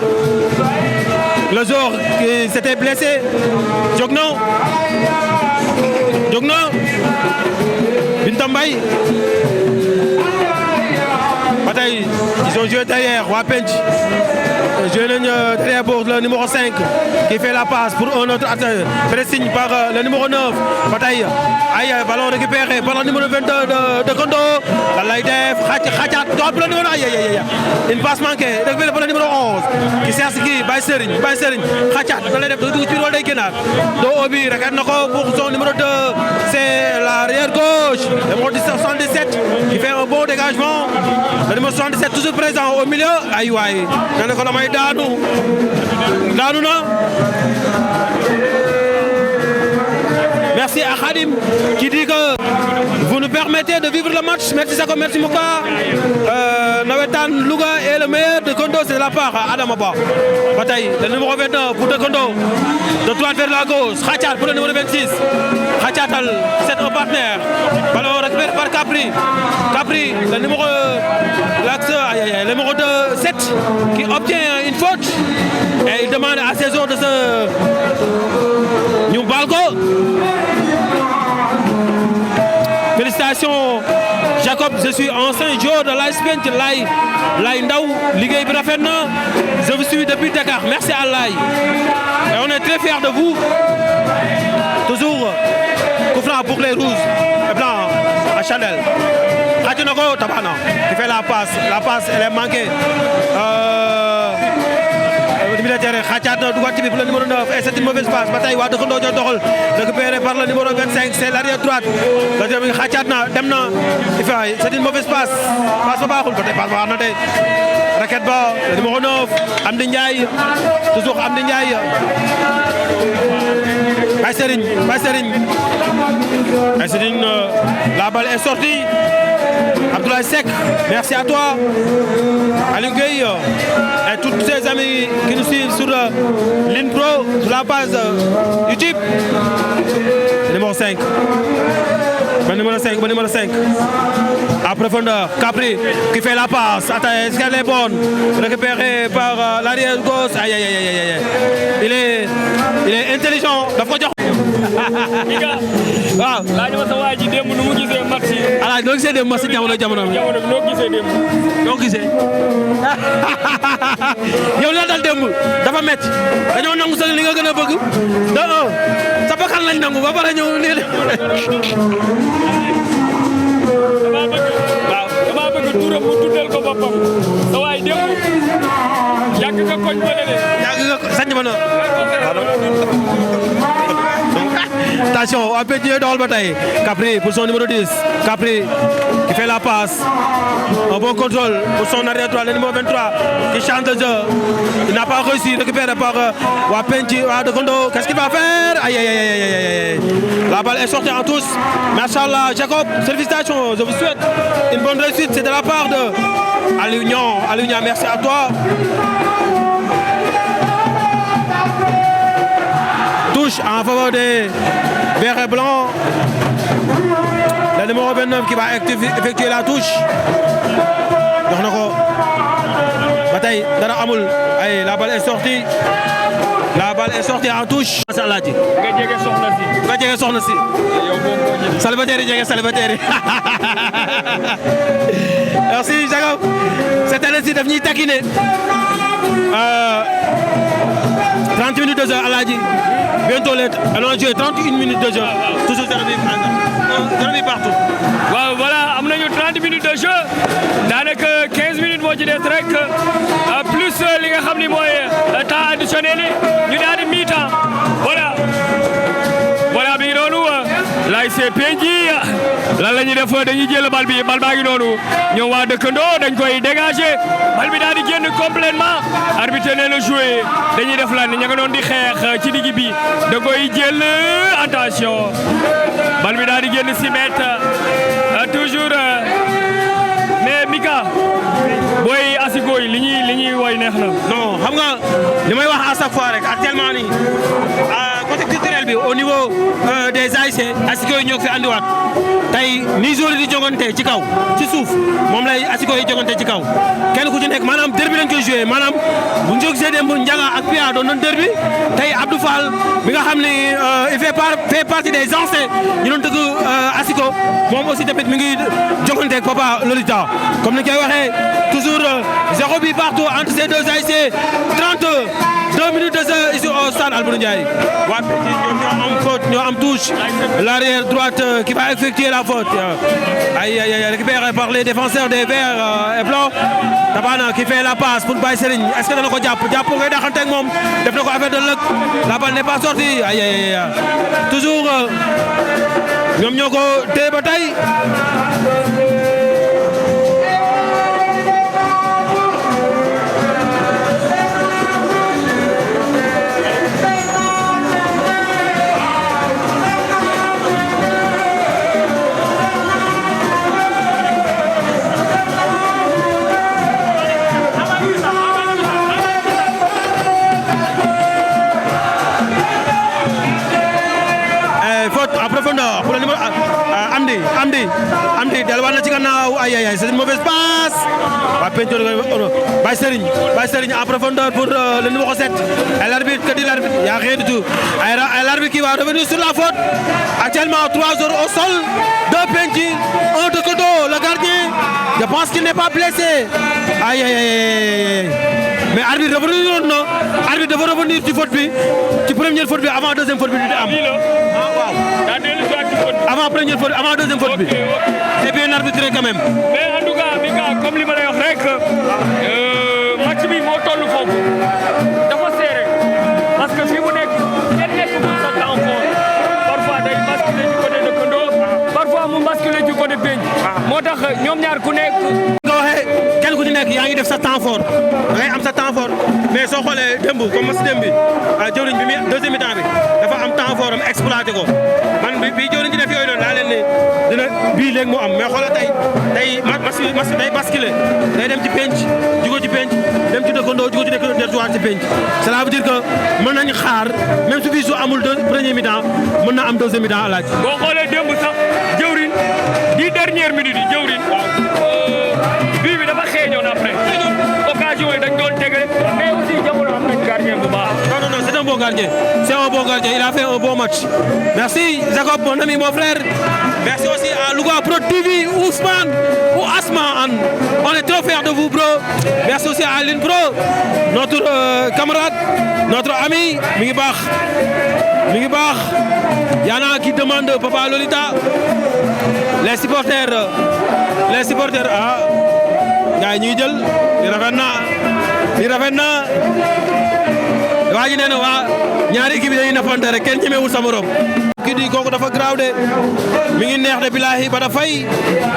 le joueur qui s'était blessé. Diogno. Binta Mbaye. Bataille, ils ont joué derrière, Wapench. Joué derrière pour le numéro 5 qui fait la passe pour un autre pressing par le numéro 9. Bataille, aïe, ballon récupéré par le numéro 22 de Kondo. La Laïdef, Khachat, top le numéro, aïe, aïe, aïe. Une passe manquée, récupéré par le numéro 11 qui sert ce qui, Baye Serigne, Khachat, dans les deux du rôle des Kenar. Do Obi, regarde pour son numéro 2, c'est l'arrière gauche. Le numéro 77 qui fait un bon dégagement. Le numéro 77 toujours présent au milieu. Aïe, aïe. Merci à Khadim qui dit que vous nous permettez de vivre le match. Merci Sako, merci Mouka. Nawetan Louga est le meilleur de Kondo, c'est de la part à Adamaba. Bataille, le numéro 22 pour de Kondo. De droite vers la gauche. Khachat pour le numéro 26. Khachatal, c'est un partenaire. Ballon récupéré par Capri. Capri, le numéro le numéro 7 qui obtient une faute. Et il demande à ses joueurs de se ñu baal ko. Félicitations Jacob, je suis ancien joueur de l'AS Penc Lay Ndaw liggéey bi rafet na. Je vous suis depuis Dakar. Merci à Lay. Et on est très fiers de vous. Toujours coup franc pour les rouges et blancs à Chanel. Khatinoko Tabana qui fait la passe. La passe elle est manquée. Khachat pour le numéro 9 et c'est une mauvaise passe. Bataille wa Kondo récupéré par le numéro 25, c'est l'arrière droite. Khachat demna c'est une mauvaise passe. Passe pas baaxul peut-être passe ba na tay. Raquette ba le numéro 9 Amdi Ndiaye toujours Amdi Ndiaye. Baye Serigne la balle est sortie. Abdoulaye Seck, merci à toi. Aliou Gueye et tous ces amis qui nous suivent sur l'Inpro, sur la page YouTube. Numéro 5. Numéro 5. À profondeur, Capri qui fait la passe. Attends, est-ce qu'elle est bonne? Récupérée par l'arrière gauche. Aïe, aïe, aïe, aïe. Il est intelligent. waaw laaj ma sa waa ji démb nu mu gisee match yi. alaaj noo gisee démb match jamono bi noo gisee démb. noo gisee yow la dal démb dafa métti dañoo nangu sa li nga gën a bëgg sa bakkan lañ nangu ba pare ñëw lii dama bëgg turam mu tuddal ko boppam sa waay démb yàgg nga koñ bële de. yàgg nga sañ ba na attention, on peut dire dans le bataille. Capri pour son numéro 10. Capri qui fait la passe. Un bon contrôle pour son arrière droit, le numéro 23 qui chante le jeu. Il n'a pas réussi, récupéré par Wapenji, Dekondo. Qu'est-ce qu'il va faire? Aïe, aïe, aïe, aïe, aïe. La balle est sortie en tous. Machallah, Jacob, félicitations. Je vous souhaite une bonne réussite. C'est de la part de Alignan. Alignan, merci à toi. Touche en faveur des verts et blancs. Le numéro 29 qui va effectuer la touche. Bataille, Dara Amoul. Allez, la balle est sortie. La balle est sortie en touche. Merci Jacob. Cette année-ci devenu taquiné. 30 minutes de jeu à l'Adi. Bientôt, on a joué 31 minutes de jeu. Toujours servi partout. Voilà, on a eu 30 minutes de jeu. Dans 15 minutes, moi je dirais que plus les gars qui ont temps additionnel, nous avons mi-temps. Voilà. Voilà, bien nous. Là, c'est Penji. Là, nous avons fait le bal bagi noonu ñoo waa dëkkandoo dañ koy dégager bal bi daal di génn complètement arbitre ne la joué dañuy def lan ña nga doon di xeex ci digg bi da koy jël attention bal bi daal di génn 6 mètres toujours mais Mika booy asiko yi li ñuy woy neex na. non xam nga li may wax à chaque fois rek actuellement nii côté culturel bi au niveau des ASC asiko yi ñoo fi andiwaat tey ni joueur di jogante ci kaw ci suuf moom lay asiko yi jogante ci kaw kenn ku ci nekk maanaam derby lañ koy joué maanaam bu ñu gisee dem bu Ndiaga ak Pia doon nañ derby tey Abdou Fall bi nga xam ni il fait partie des anciens ñu doon dëgg asiko moom aussi tamit mi ngi jogante ak Papa Lolita comme ni koy waxee toujours 0 but partout entre ces deux ASC 32 minutes de jeu ici au stade Alboury Ndiaye. waa ñoo am faute ñoo am touche l'arrière droite qui va effectuer la faute aïe aïe aïe récupéré par les défenseurs des verts et blancs Tabana qui fait la passe pour Baye Serigne est-ce que dana ko jàpp ngay daxante ak moom def na ko affaire de lëkk la balle n'est pas sortie aïe aïe aïe toujours ñoom ñoo ko téye ba tey. Pour le numéro Amdi delluwaat na ci gannaaw aïe aïe c'est une mauvaise passe waa Pento Baye Serigne en profondeur pour le numéro 7 et l'arbitre que dit l'arbitre il y a rien du tout et l'arbitre qui va revenir sur la faute actuellement 3 joueurs au sol 2 Penty 1 de Kodo le gardien je pense qu'il n'est pas blessé aïe aïe aïe mais arbitre dafa revenir ci faute bi ci première faute bi avant deuxième faute bi di am avant première faute avant deuxième faute bi c'est bien arbitré quand même. mais en tout cas Mika comme li ma lay wax rek match bi moo toll foofu dafa serré parce que fi mu nekk kenn nekkul sa temps fort parfois day basculer du côté de Kondo parfois mu basculer du côté Penty moo tax ñoom ñaar ku nekk. nga waxee kenn ku ci nekk yaa ngi def sa temps fort da ngay am sa temps fort mais soo xoolee démb comme match démb bi jëwriñ bi deuxième mi-temps bi dafa am temps fort am exploité ko man bi jëwriñ ji def yooyu noonu laa leen ne dina bii léegi mu am mais xoolal tey match bi day basculé day dem ci penc jugo ci penc dem ci dëkkandoo jugo ci dëkkandoo delluwaat ci penc cela veut dire que mën nañu xaar même su fi su amul premier mi-temps mën na am deuxième mi-temps alaaj boo xoolee démb sax jëwrin 10 dernières minutes yi jëwrin bii bi dafa xeeñoon après occasion yi dañ doon tege mais aussi jamono am nañ gardien bu baax. non c'est un bon gardien il a fait un bon match merci Jacob mon ami mon frère merci aussi à Louga Pro TV Ousmane ou Asma on est trop fiers de vous bro merci aussi à Aline Pro notre camarade notre ami mi ngi baax y'en a qui demande Papa Lolita les supporters ah gars yi ñuy jël di rafet na waa ji nee na waa ñaari équipe yi dañuy nappante rek kenn ñemewul sa morom kii di kooku dafa graaw de mi ngi neex de bilahi Bada Faye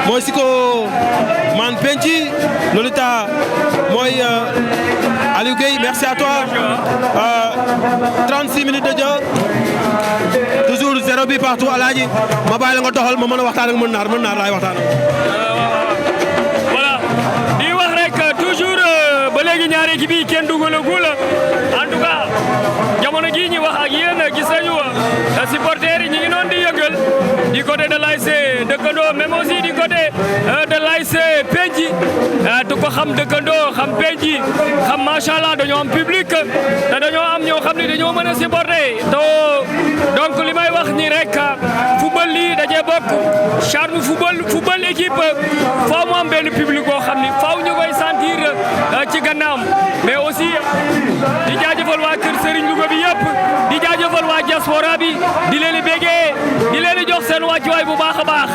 mooy Siko man penci Lolita mooy Aliou Gueye merci à toi 36 minutes de jeu toujours 0 but partout alaaji ma bàyyi la nga doxal ma mën a waxtaan ak mën naar laay waxtaan voilà di wax rek toujours ba léegi ñaari équipe yi kenn dugalagul en tout cas jamono jii ñu wax ak yéen gis nañu supporters yi ñu ngi noonu di yëngal du côté de l'ASC Dëkkandoo même aussi du côté de l'ASC Penci tu ko xam Dëkkandoo xam Penci xam macha allah dañoo am public te dañoo am ñoo xam ne dañoo mën a supporter to donc li may wax ni rek football lii dajee bokk charme football équipe faaw mu am benn public boo xam ni faaw ñu koy sentir ci gannaam mais aussi di jaajëfal waa kër Serigne Louga bi yëpp di jaajëfal waa diaspora bi di leen di bégee di leen di jox seen wàccuwaay bu baax a baax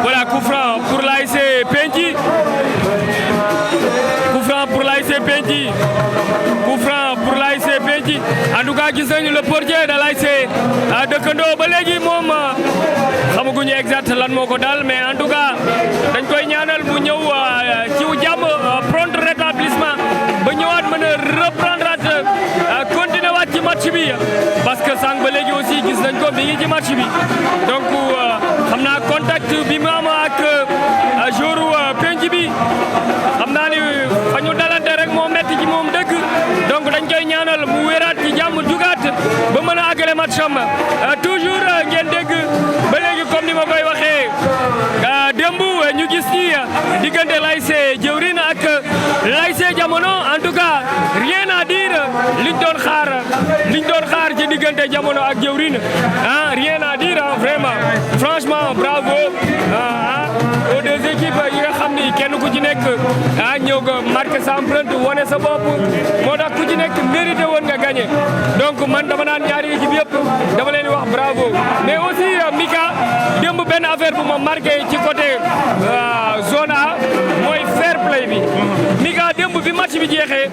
voilà coup franc pour l'ASC Penci en tout cas gis nañu le portier de l'ASC Dëkkandoo ba léegi moom xamaguñu exact lan moo ko dal mais en tout cas dañ koy ñaanal mu ñëw ci jàmm prompt rétablissement ba ñëwaat mën a reprendre continuer waat ci match bi parce que sànq ba léegi aussi gis nañ ko mi ngi ci match bi donc xam naa contact bi mu am ak joueur Penci bi xam naa ni fa ñu dalante rek moo metti ci moom dëgg donc dañ koy ñaanal mu wéraat ci jàmm jugaat ba mën a àggale match am toujours ngeen dégg ba léegi comme ni ma koy waxee démb ñu gis ni diggante l'ASC Jëwrin ak l'ASC Jamono en tout cas rien à dire liñ doon xaar ci diggante Jamono ak Jëwrin rien à dire vraiment franchement bravo aux deux équipes yi nga xam ni kenn ku ci nekk ñëw nga marqué sa empreinte wane sa bopp moo tax ku ci nekk mérité woon nga gagné donc man dama naan ñaari équipe yëpp dama leen di wax bravo mais aussi Mika démb benn affaire bu ma marqué ci côté zone A mooy fair play bi Mika démb bi match bi jeexee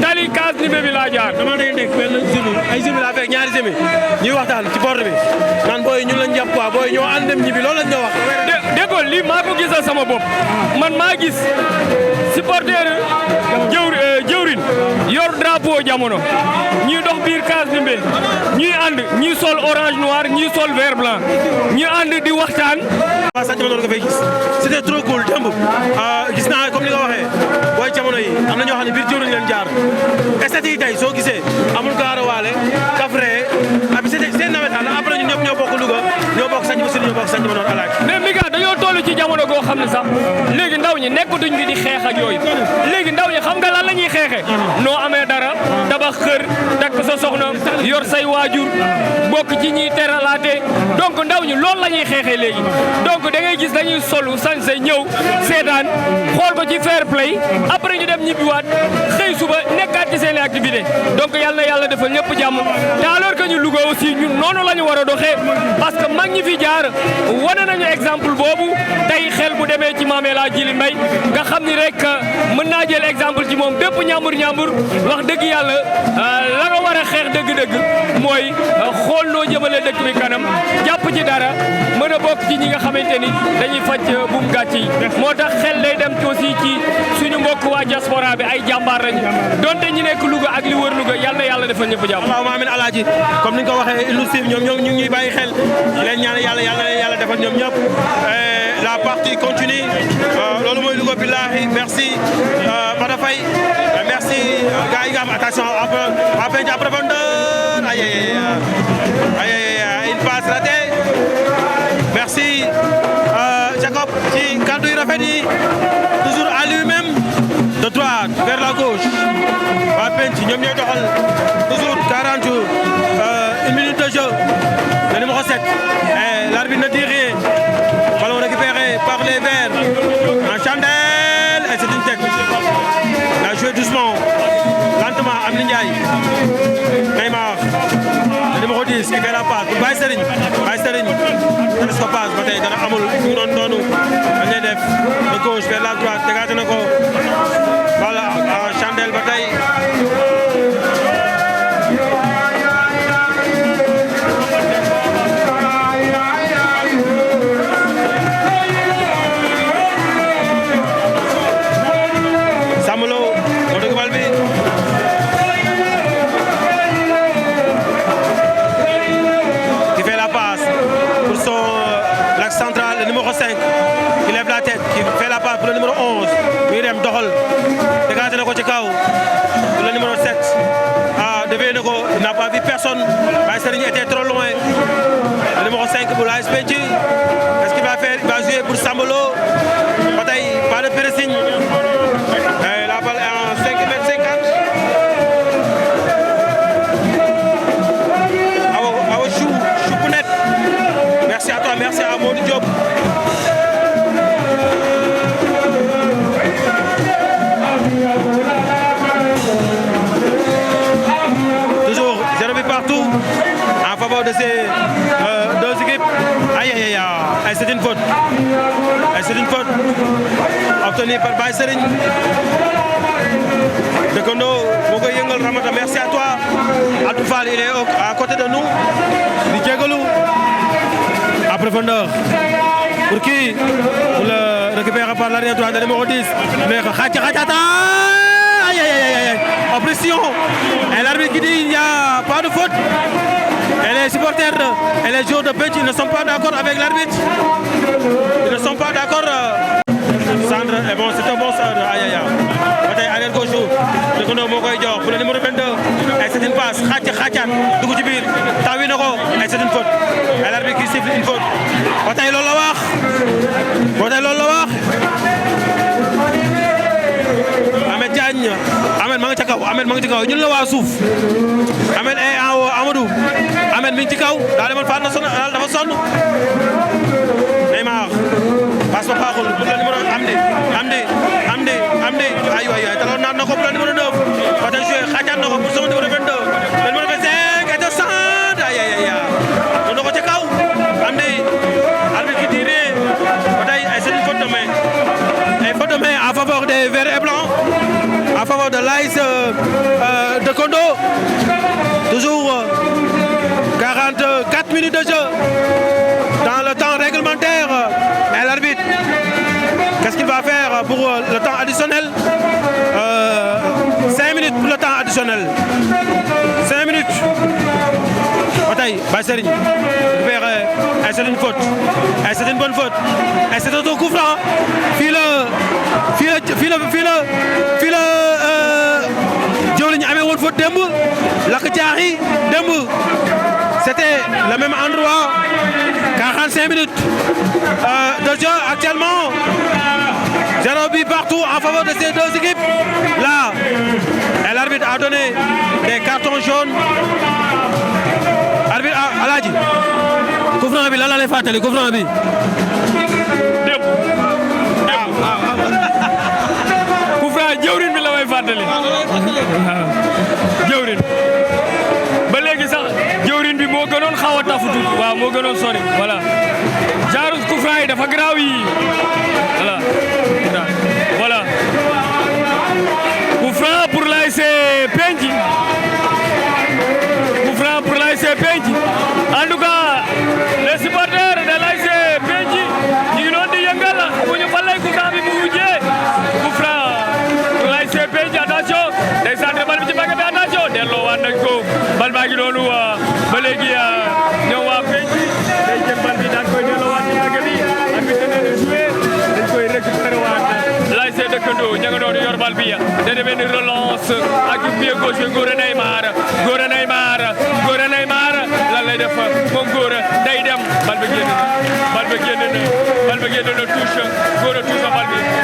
tali case nibe bi laa jaar. dama day nekk benn ay jeunes laa fekk ñaari jeunes ñuy waxtaan ci porte bi naan booy ñun lañ jàpp quoi booy ñoo ànd dem ñibbi loolu lañ ñoo wax. déggoo lii maa ko gisal sama bopp man maa gis supporter Jëwrin yor drapeau Jamono ñuy dox biir case bi mbé ñuy ànd ñuy sol orange noir ñuy sol vert blanc ñuy ànd di waxtaan. waaw sax Jamono nga fay gis c'était trop cool démb gis naa comme ni nga waxee booy Jamono yi am na ñoo xam ne biir Jëwrin leen jaar estate yi tey soo gisee amul gaarawaale Kaffrine ak seen nawetaan la après ñun ñëpp ñoo bokk Louga ñoo bokk sañ ñoo bokk sañ Jamono alaaj mais Mika dañoo toll ci jamono goo xam ne sax léegi ndaw ñi nekkatuñ bi di xeex ak yooyu léegi ndaw ñi xam nga lan la ñuy xeexe noo amee dara tabax kër takk sa soxna yor say waajur bokk ci ñiy teralaate donc ndaw ñi loolu la ñuy xeexee léegi donc da ngay gis dañuy solu sañse ñëw seetaan xool ko ci fair play après ñu dem ñibbiwaat xëy suba nekkaat ci seen activité donc yàlla na yàlla defal ñëpp jàmm te alors que ñu Louga aussi ñun noonu la ñu war a doxee parce que mag ñi fi jaar wane nañu exemple boobu tey xel bu demee ci Mamela Djili Mbaye nga xam ni rek mën naa jël exemple ci moom bépp ñambur wax dëgg yàlla la nga war a xeex dëgg-dëgg mooy xool noo jëmale dëkk bi kanam jàpp ci dara mën a bokk ci ñi nga xamante ni dañuy faj buum gàcc yi moo tax xel day dem aussi ci suñu mbokk waa diaspora bi ay jàmbaar lañu donte ñi nekk Louga ak li wër Louga yal na yàlla defal ñëpp jàmm. Allahumma amiin alaaji comme ni nga ko waxee il nous suit ñoom ñu ngi ñuy bàyyi xel leen ñaan yàlla defal ñoom ñëpp la partie continue loolu mooy Louga billahi merci Bada Faye merci gars yi nga am attention après profondeur aïe une passe ratée merci Jacob ci kaddu yu rafet yi toujours à lui-même de droite vers la gauche waa penc ñoom ñooy doxal toujours 40 une minute de jeu le numéro 7 et l'arbitre ne dit rien ballon récupéré par les Verts en chandelle et c'est une tête il a joué doucement lentement Amni Ndiaye Neymar le numéro 10 qui fait la passe pour Baye Serigne dana ko passe ba tey dana amul ñu doon noonu dañ lay def de gauche vers la droite dégagé na ko voilà chandelle ba tey Samlo moo dëgg bal bi qui fait la passe pour son l'axe central le numéro 5 qui lève la tête qui fait la passe pour le numéro 11 muy dem doxal dégagé na ko ci kaw pour le numéro 7 devee na ko il n'a pas vu personne Baye Serigne était trop loin le numéro 5 pour l'AS Penc est-ce qu'il va faire il va jouer pour Sambolo ba tey pas de pressing la balle est en 5 mètres 50 Awa Chouponet merci à toi merci à Modou Diop toujours 0 but partout en faveur de ces deux équipes. Aïe c'est une faute. C'est une faute obtenue par Baye Serigne. Dekondo moo koy yëngal Ramata merci à toi. Abdou Fall il est à côté de nous. Di jégalu à profondeur. Pour qui? Pour le récupérer par l'arrière droite le numéro 10. Mais xaatata aïe en pression. Et l'arbitre qui dit il n'y a pas de faute. Et les supporters et les joueurs de Penc ils ne sont pas d'accord avec l'arbitre. Ils ne sont pas d'accord. Sandre est bon, c'est un bon Sandre. Aïe. Ba tey arrière gauche Dekondo moo koy jox pour le numéro 22. Et c'est une passe xaacaat dugg ci biir tawi na ko et c'est une faute. Et l'arbitre qui siffle une faute. Ba tey loolu la wax. Ahmed Diagne Ahmed ma nga ca kaw ñun la waa suuf Ahmed et en haut Amadou Ahmed mi ngi ci kaw daa demoon phase nationale dafa sonn Neymar passe ba baaxul pour le numéro Amdi ay taloon naan na ko pour le numéro 9 ba tey joué xaacaat na ko pour son numéro 22 le numéro 25 et de centre ay doon na ko ca kaw Amdi arbitre qui dit ba tey ay c'est une faute de main en faveur des Verts et Blancs en faveur de l'AS Dekondo toujours 44 minutes de jeu dans le temps réglementaire et l'arbitre qu'est-ce qu'il va faire pour le temps additionnel 5 minutes pour le temps additionnel 5 minutes ba tey Baye Serigne et c'est une faute et c'est une bonne faute et c'est un coup franc fii la jëwriñ amee woon faute démb lakk jaaxi démb c'était le même endroit 45 minutes de jeu actuellement 0 but partout en faveur de ces deux équipes là et l'arbitre a donné des cartons jaunes arbitre Alaaji coup franc bi lan la lay fàttali coup franc bi démb coup franc jëwriñ bi la may fàttali jëwriñ ba léegi sax jëwriñ bi moo gënoon xaw a tafu tuuti waaw moo gënoon sori voilà genre coup franc yi dafa garaaw yi voilà coup franc pour l'AS Penc coup franc pour l'AS Penc en tout cas les supporters de l'AS Penc ñu ngi doon di yëngal xamuñu fan lay coup franc bi mu mujjee coup franc pour l'AS Penc ña nga doon yor bal bi day demee ni relance ak pied gauche bi Gora Neymar lan lay def moom Gora day dem bal bi génn na touche Gora touche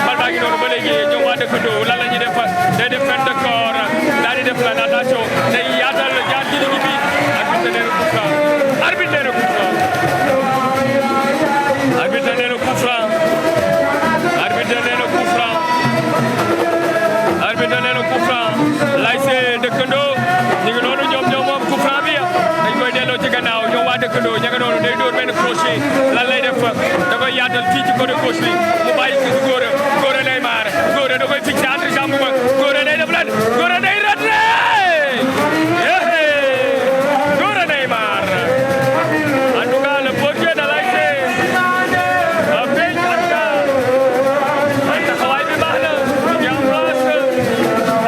bal baa ngi noonu ba léegi ñoom waa dëkkandoo lan la ñuy def day def fin de corps daal di def la natation day yaatal jaar ci digg bi arbitre nee na coup franc arbitre nee na coup franc Laysé dëkkandoo ñu ngi noonu ñoom moom coup franc bi dañ koy delloo ci gannaaw ñoom waa dëkkandoo ña nga noonu day dóor benn crochet lan lay def da koy yaatal fii ci côté gauche bi mu bàyyi ci Gora Neymar Gora da koy fixé entre jambe ba Gora day def lan Gora day raté Gora Neymar en tout cas le portier de Laysé feeñ en tout cas taxawaay bi baax na ñu en place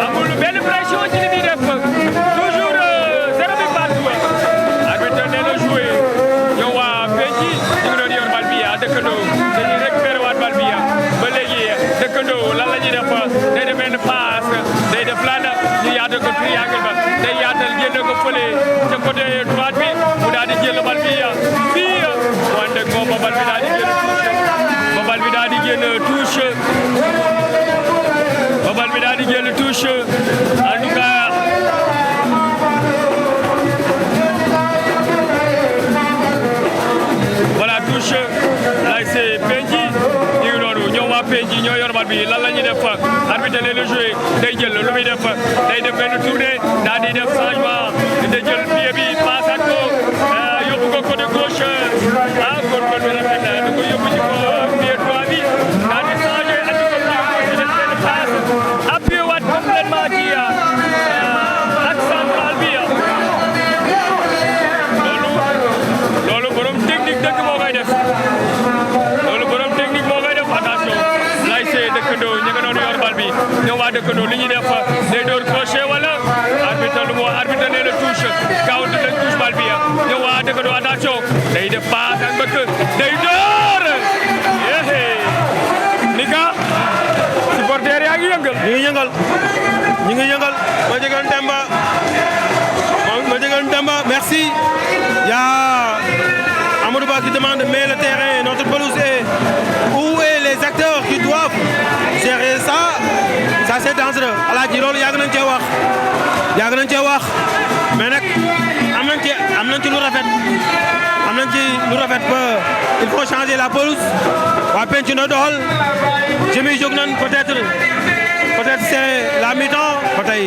amul benn pression ci li muy def toujours 0 bi partout arbitre nee na joué ñëw waa penc ñu ngi doon yor bal bi dëkkandoo dañuy récupéré waat bal bi ba léegi dëkkandoo lan la ñuy def day def benn passe day def lan ñu yaatal ko triangle ba day yaatal génne ko fële ca côté droite bi mu daal di jël bal bi fii wante moom ba bal bi daal di génn touche ba bal bi daal di génn touche ba bal bi daal di génn touche en tout cas voilà touche Laysé Penji ñu ngi noonu ñoom waa Penji ñoo yor bal bi lan la ñuy def arbitre leen a joué day jël lu muy def day def benn tournée daal di def changement day jël pied bi passaat ko yóbbu ko côté gauche kon bi rafet na da ko yóbbu ci ko pied droit bi daal di changé andi ko pied gauche def benn passe appuyé waat complètement ci ak central bi loolu borom technique dëgg moo koy def attention Laysé dëkkandoo ñi nga doon yor bal bi ñoom waa dëkkandoo li ñuy def day door crochet wala arbitre nee na touche gaaw dañ touche bal bi ñoom waa dëkkandoo attention day def passe ak mbëkk day door Nika supporter yaa ngi yëngal ñu ngi yëngal ma jegoon Demba merci ya Amadou Ba qui demande mais le terrain notre pelouse est où est les acteurs qui doivent gérer ça c'est dangereux alaaji loolu yàgg nañ cee wax mais nag am nañ ci lu rafet ba il faut changer la pelouse waa penc na doxal jëmi jóg nañ peut-être c'est la mi-temps ba tey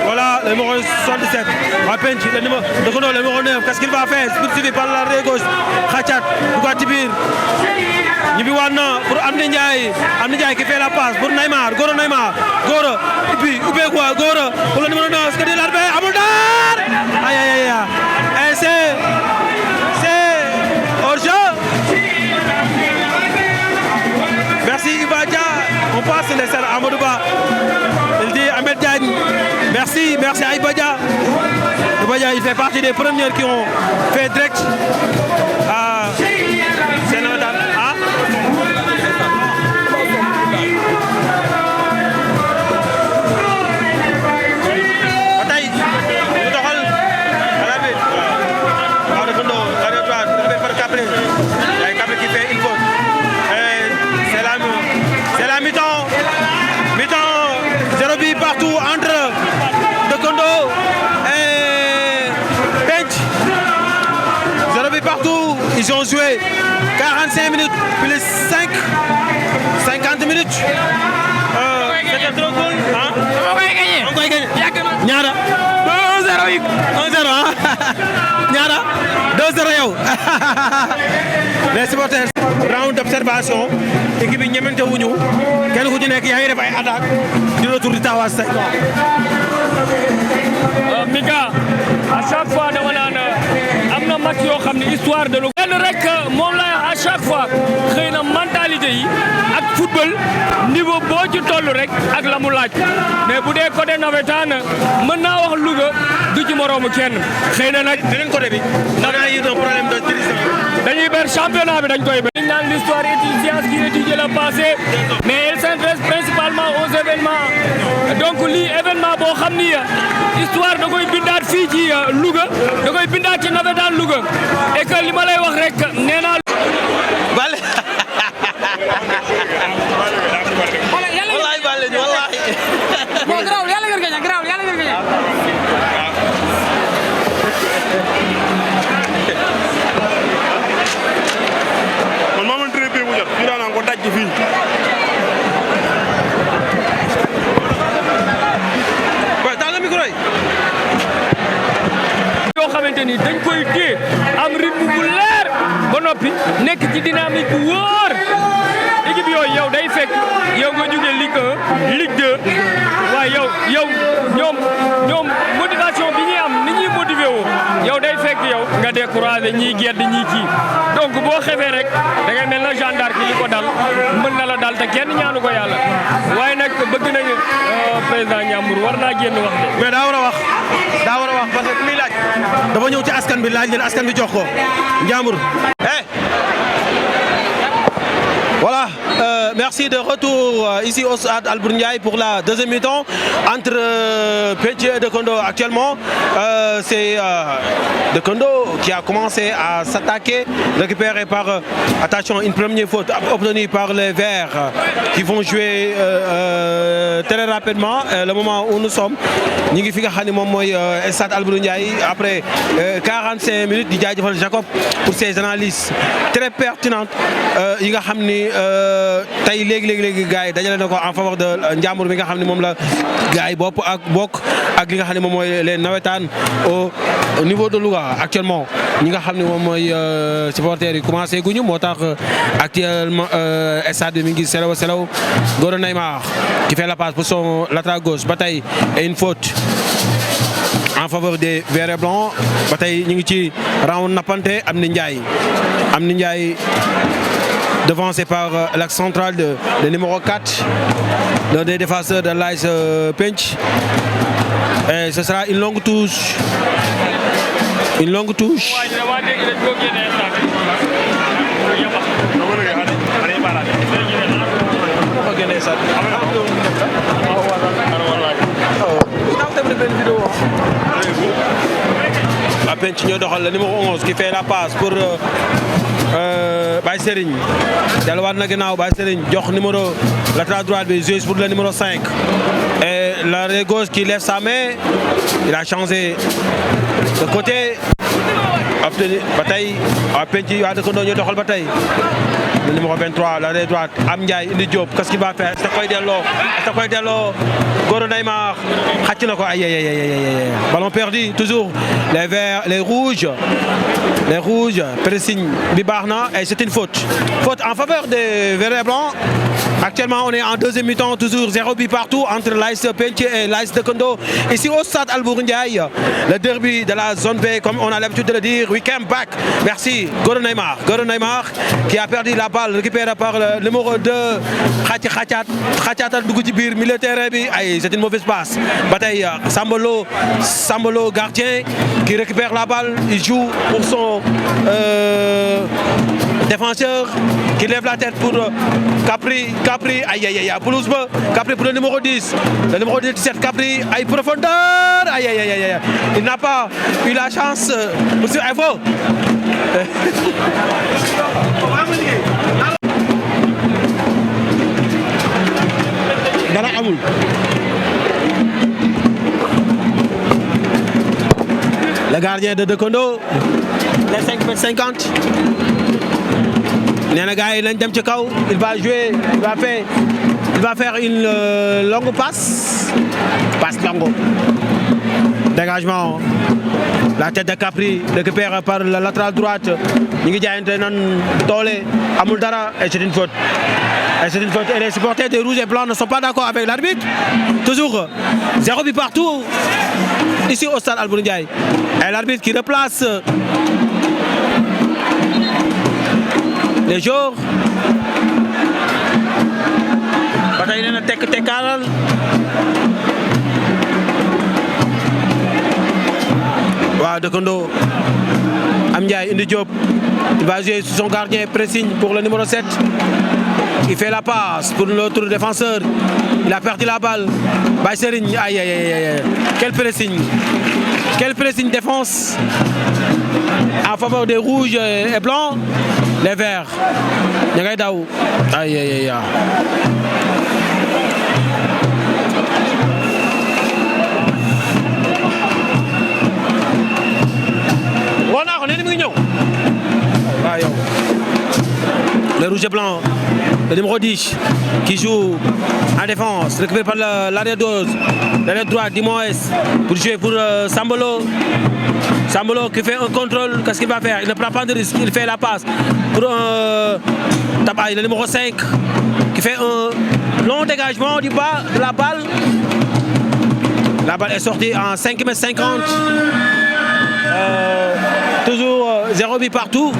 voilà le numéro 77 waa penc le numéro 9 qu'est-ce qu'il va faire poursuivi par l'arrière gauche xacat dugaat ci biir ñibbi waat na pour Amdi Ndiaye qui fait la passe pour Neymar Gora ubbi quoi Gora pour le numéro 9 ce que dit l'arbitre amul daar aïe et c'est hors-jeu. Merci Ibadia, on passe les salles Amadou Ba. Il dit Ahmed Diagne. Merci à Ibadia. Ibadia, il fait partie des premiers qui ont fait direct à Sénégal. C'est la mi-temps, 0 but partout entre Dekondo et Pench. 0 but partout, ils ont joué 45 minutes plus 50 minutes. C'était trop cool. On va gagner. Ñaara 2-0 1-0 Ñaara 2-0 yow. Les supporters round d'observation équipe yi ñemente wuñu kenn ku ci nekk yaa ngi def ay attaque di retour di taxawaat say Mika à chaque fois dama naan am na match yoo xam ne histoire de lu benn rek moom la à chaque fois xëy na mentalité yi ak football niveau boo ci toll rek ak la mu laaj mais bu dee côté navétane mën naa wax Louga du ci moroomu kenn xëy na nag beneen côté bi ndax naa yi problème de triche dañuy ber championnat bi dañ koy ber. dañ naan l'histoire est une science qui étudie le passé mais elle s'intéresse principalement aux événements donc lii événement boo xam ni histoire da koy bindaat fii ci Louga da koy bindaat ci navétane Louga et que li ma lay wax rek nee naa. wallahi balle ñu wallahi bon graw yàlla ngeen gañe graw yàlla ngeen gañe man maa mën traité bu jot ñu daan ko daj fii waaw dans le micro yi yoo xamante ni dañ koy téye am rythme bu leer ba noppi nekk ci dynamique bu wóor équipe yooyu yow day fekk yow nga jógee Ligue 1 Ligue 2 waaye yow ñoom motivation bi ñuy am ni ñuy motivé woo yow day fekk yow nga découragé ñiy gedd ñiy kii donc boo xefee rek da ngay mel na gendarme ki li ko dal mën na la dal te kenn ñaanu ko yàlla waaye nag bëgg nañu président Ndiambour war naa génn wax de. mais daa war a wax parce que muy laaj dafa ñëw ci askan bi laaj leen askan bi jox ko Ndiambour. Voilà, merci de retour ici au stade Albouri Ndiaye pour la deuxième mi-temps entre Pench et Dekondo. Actuellement, c'est Dekondo qui a commencé à s'attaquer, récupéré par, attention, une première faute obtenue par les Verts qui vont jouer très rapidement. Le moment où nous sommes, ñu ngi fi nga xam ne moom mooy stade Albouri Ndiaye après 45 minutes di jaajëfal Jacob pour ses analyses très pertinentes yi nga xam ni tey léegi gars yi dajale na ko en faveur de Ndiambour bi nga xam ne moom la gars yi bokk ak li nga xam ne moom mooy les nawetaan au niveau de Louga actuellement ñi nga xam ne moom mooy supporters yi commencé guñu moo tax actuellement stade bi mi ngi selaw Gora Neymar qui fait la passe pour son latéral gauche ba tey et une faute en faveur des verts et blancs ba tey ñu ngi ci round nappante Amni Ndiaye devancé par l'axe central de numéro 4, l'un des défenseurs de l'AS Pench. Et ce sera une longue touche. À Pench ñoo doxal le numéro 11 qui fait la passe pour Baye Serigne delluwaat na ginnaaw Baye Serigne jox numéro latéral droite bi juste pour le numéro 5 et l'arrière gauche qui lève sa main il a changé de côté ba tey waa Penc waa Dekondo ñoo doxal ba tey le numéro 23 l'arrière droite Am Ndiaye indi Diop qu'est-ce qu'il va faire est-ce que koy delloo Gora Neymar xàcc na ko ay ballon perdu toujours les verts les rouges pressing bi baax na et c'est une faute en faveur des verts et blancs. Actuellement, on est en deuxième mi-temps, toujours 0 but partout entre l'AS Pench et l'AS Dekondo. Ici au stade Albouri Ndiaye, le derby de la zone B, comme on a l'habitude de le dire. We came back. Merci. Gora Neymar qui a perdu la balle, récupérée par le numéro 2, Khatiat dugg ci biir milieu terrain bi. C'est une mauvaise passe. Bataille Sambolo, gardien, qui récupère la balle. Il joue pour son défenseur qui lève la tête pour Capri, pelouse ba Capri pour le numéro 10, le numéro 17 Capri, profondeur, il n'a pas eu la chance pour ce info. Dara amul. Le gardien de Dekondo, les 5m50. nee na gars yi lañ dem ci kaw il va faire une longue passe longue. Dégagement, la tête de Capri récupérée par la latéral droite ñu ngi jaayante nan doole amul dara et c'est une faute. Et les supporters des rouges et blancs ne sont pas d'accord avec l'arbitre. Toujours 0 but partout ici au stade Albouri Ndiaye. Et l'arbitre qui replace les joueurs. ba tey nee na tekkaaral waaw Dekondo Am Ndiaye indi Diop il va jouer sur son gardien pressing pour le numéro 7 qui fait la passe pour l'autre défenseur. Il a perdu la balle. Baye Serigne aïe aïe aïe quel pressing défense en faveur des rouges et blancs, les verts ña ngay daw aïe aïe aïe woo naa ko nee na mi ngi ñëw waaw yow les rouges et blancs, le numéro 10 qui joue en défense, récupéré par l'arrière droit d'Imoes pour jouer pour Sambolo. Sambolo qui fait un contrôle, qu'est-ce qu'il va faire? Il ne prend pas de risque, il fait la passe pour Tabaye, le numéro 5 qui fait un long dégagement du bas de la balle. La balle est sortie en 5,50 m. Toujours 0 but partout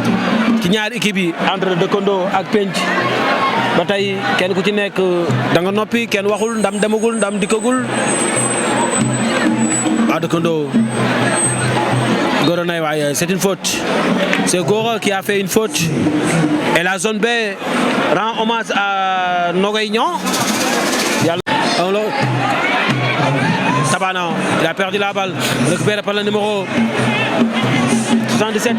ci ñaari équipe yi entre Dekondo ak Penc ba tey kenn ku ci nekk da nga noppi kenn waxul ndam demagul ndam dikkagul Dekondo Gora nay waaye c'est une faute, c'est Gora qui a fait une faute et la zone B rend hommage à Nogay Niang. Tabana, il a perdu la balle, récupéré par le numéro 77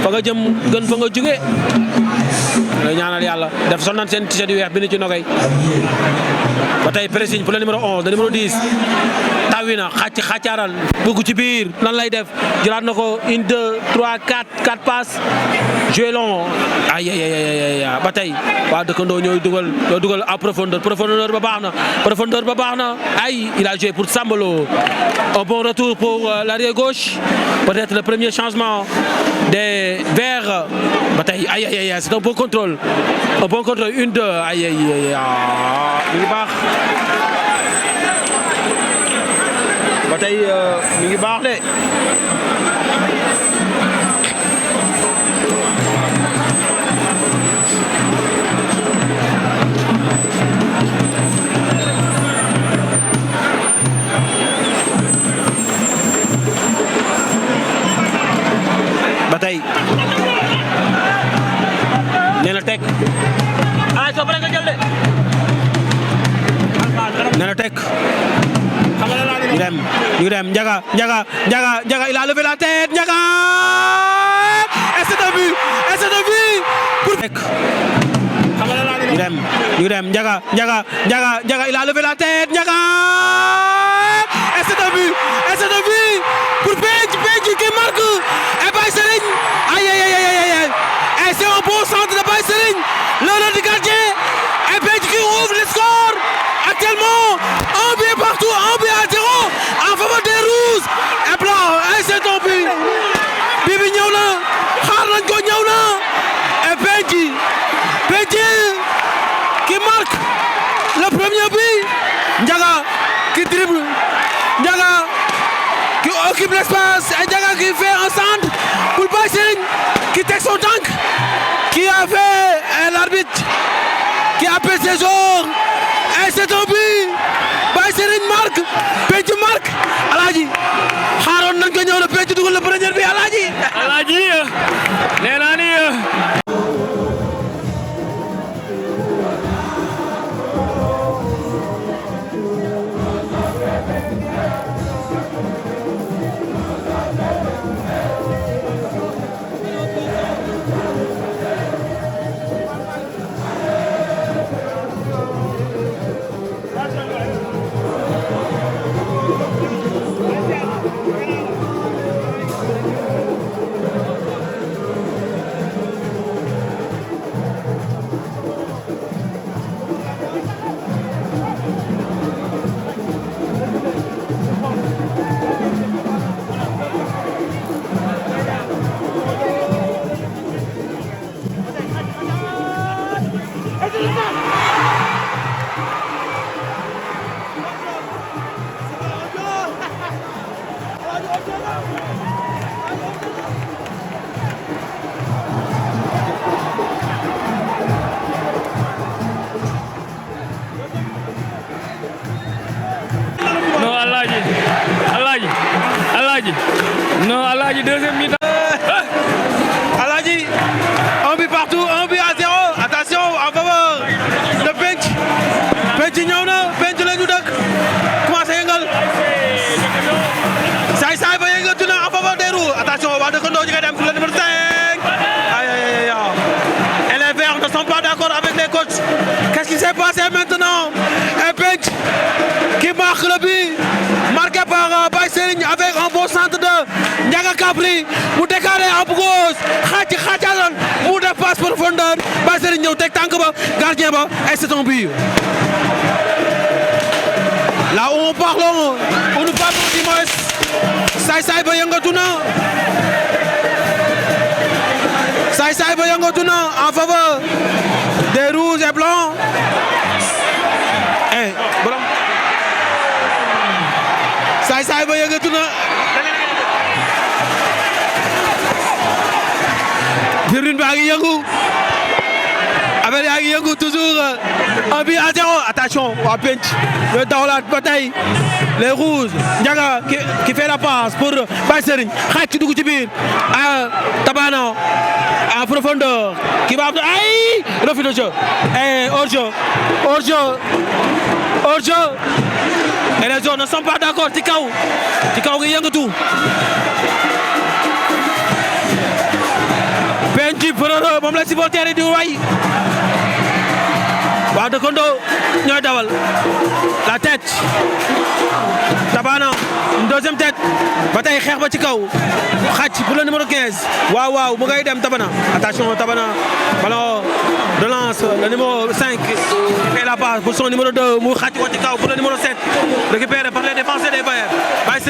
fa nga jëm gën fa nga jóge la ñaanal yàlla def sol nañ seen t-shirt yu weex bi ni ci Nogay ba tey pressing pour le numéro 11 le numéro 10 tawina xàccaaral bugg ci biir nan lay def jëlaat na ko 1 2 3 4 passes joué long ay ba tey waa Dekondo ñooy dugal à profondeur ba baax na ay il a joué pour Sambolo. Un bon retour pour l'arrière gauche, peut-être le premier changement des verts. Bataille, aïe, c'est un bon contrôle. 1-2, aïe, mi ngi baax. Bataille, mi ngi baax de. Bataille nee na teg ay soo paree nga jël de nee na teg ñu dem Ndiaga il a levé la tête Ndiaga et c'est un but pour teg ñu dem Ndiaga il a levé la tête Ndiaga et c'est un but pour Penc qui marque et Baye Serigne aïe et c'est un bon centre de Baye Serigne le du gardien et Penc qui ouvre le score actuellement 1 but partout 1 but à 0 en faveur des rouges et blancs et c'est un but bi ñëw na xaar nañ ko ñëw na et Penc qui marque le premier but Ndiaga qui dribble Ndiaga qui occupe l'espace et Ndiaga qui fait un centre pour Baye Serigne qui teg son tank qui a fait l'arbitre qui appelle ses joueurs et c'est un but Baye Serigne marque Penc marque Alaaji xaaroon nañ ko ñëw na Penc dugal le premier bi Alaaji nee naa ni Alaaji Non, Aladji, deuxième mi-temps. Aladji, un but partout, 1 but à 0. Attention en faveur de Penc. Penc ñëw na, Penc la ñu dëkk. Commencé yëngal. Saay ba yëngatu na en faveur des Roues. Attention, waa dëkkandoo ñu koy dem pour le numéro 5. Aïe. Et les Verts ne sont pas d'accord avec les coachs. Qu'est-ce qui s'est passé maintenant? Et Penc qui marque le but. Marqué par Baye Serigne avec un beau centre de Ndiaga Kapri. Mu décalé à gauche. Xaacal mu def passe profondeur. Baye Serigne ñëw teg tànk ba gardien ba et c'est un but. Là où nous parlons du moins. Saay ba yëngatu na. Saay ba yëngatu na en faveur des rouges et blancs. Borom saay ba yëngatu na. Birin baa ngi yëngu. Affaire yaa ngi yëngu toujours. Un but à 0. Attention waa Penc ñooy dawalaat ba tey les rouges. Ndiaga qui fait la passe pour Baye Serigne xaaj dugg ci biir Tabana en profondeur qui va ay refus de jeu et hors-jeu et les autres ne sont pas d'accord ci kaw gi yëngatu. Penc Pororo moom la supporter yi di way. waa dëkkandoo ñooy dawal la tête Tabana deuxième tête ba tey xeex ba ci kaw xàcc pour le numéro 15 waaw mu ngay dem Tabana attention Tabana ballon de lance le numéro 5 fait la passe pour son numéro 2 mu xàcc ko ci kaw pour le numéro 7 récupéré par les défenseurs des Bayer Baye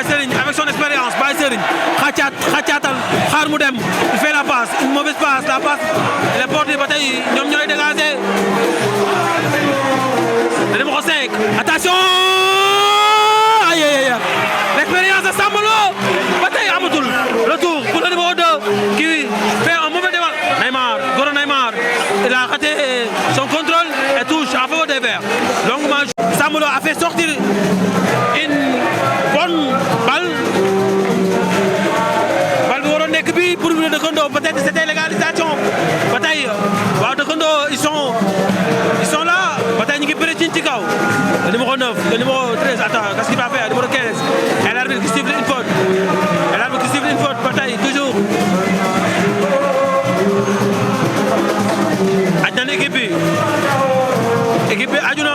Serigne avec son expérience Baye Serigne xàccaatal xaar mu dem il fait la passe une mauvaise passe la passe les portes ba tey ñoom ñooy dégager. Le numéro 5, attention! Aïe! L'expérience de Sambolo! Bataille Amadoul, retour pour le numéro 2 qui fait un mauvais débat. Goro Neymar, il a raté son contrôle et touche en faveur des Verts. Longuement, Sambolo a fait sortir une bonne balle. Balle bu waroon nekk bi pour le Kondo, peut-être c'était l'égalisation. Bataille, waaw de Kondo, ils sont là. Bataille ñu ngi bëre ci kaw. Le numéro 9, le numéro 13, attends, qu'est-ce qu'il va faire? Le numéro 15. Et l'arbitre qui siffle une faute. Bataille toujours. Aj na équipe bi aju na.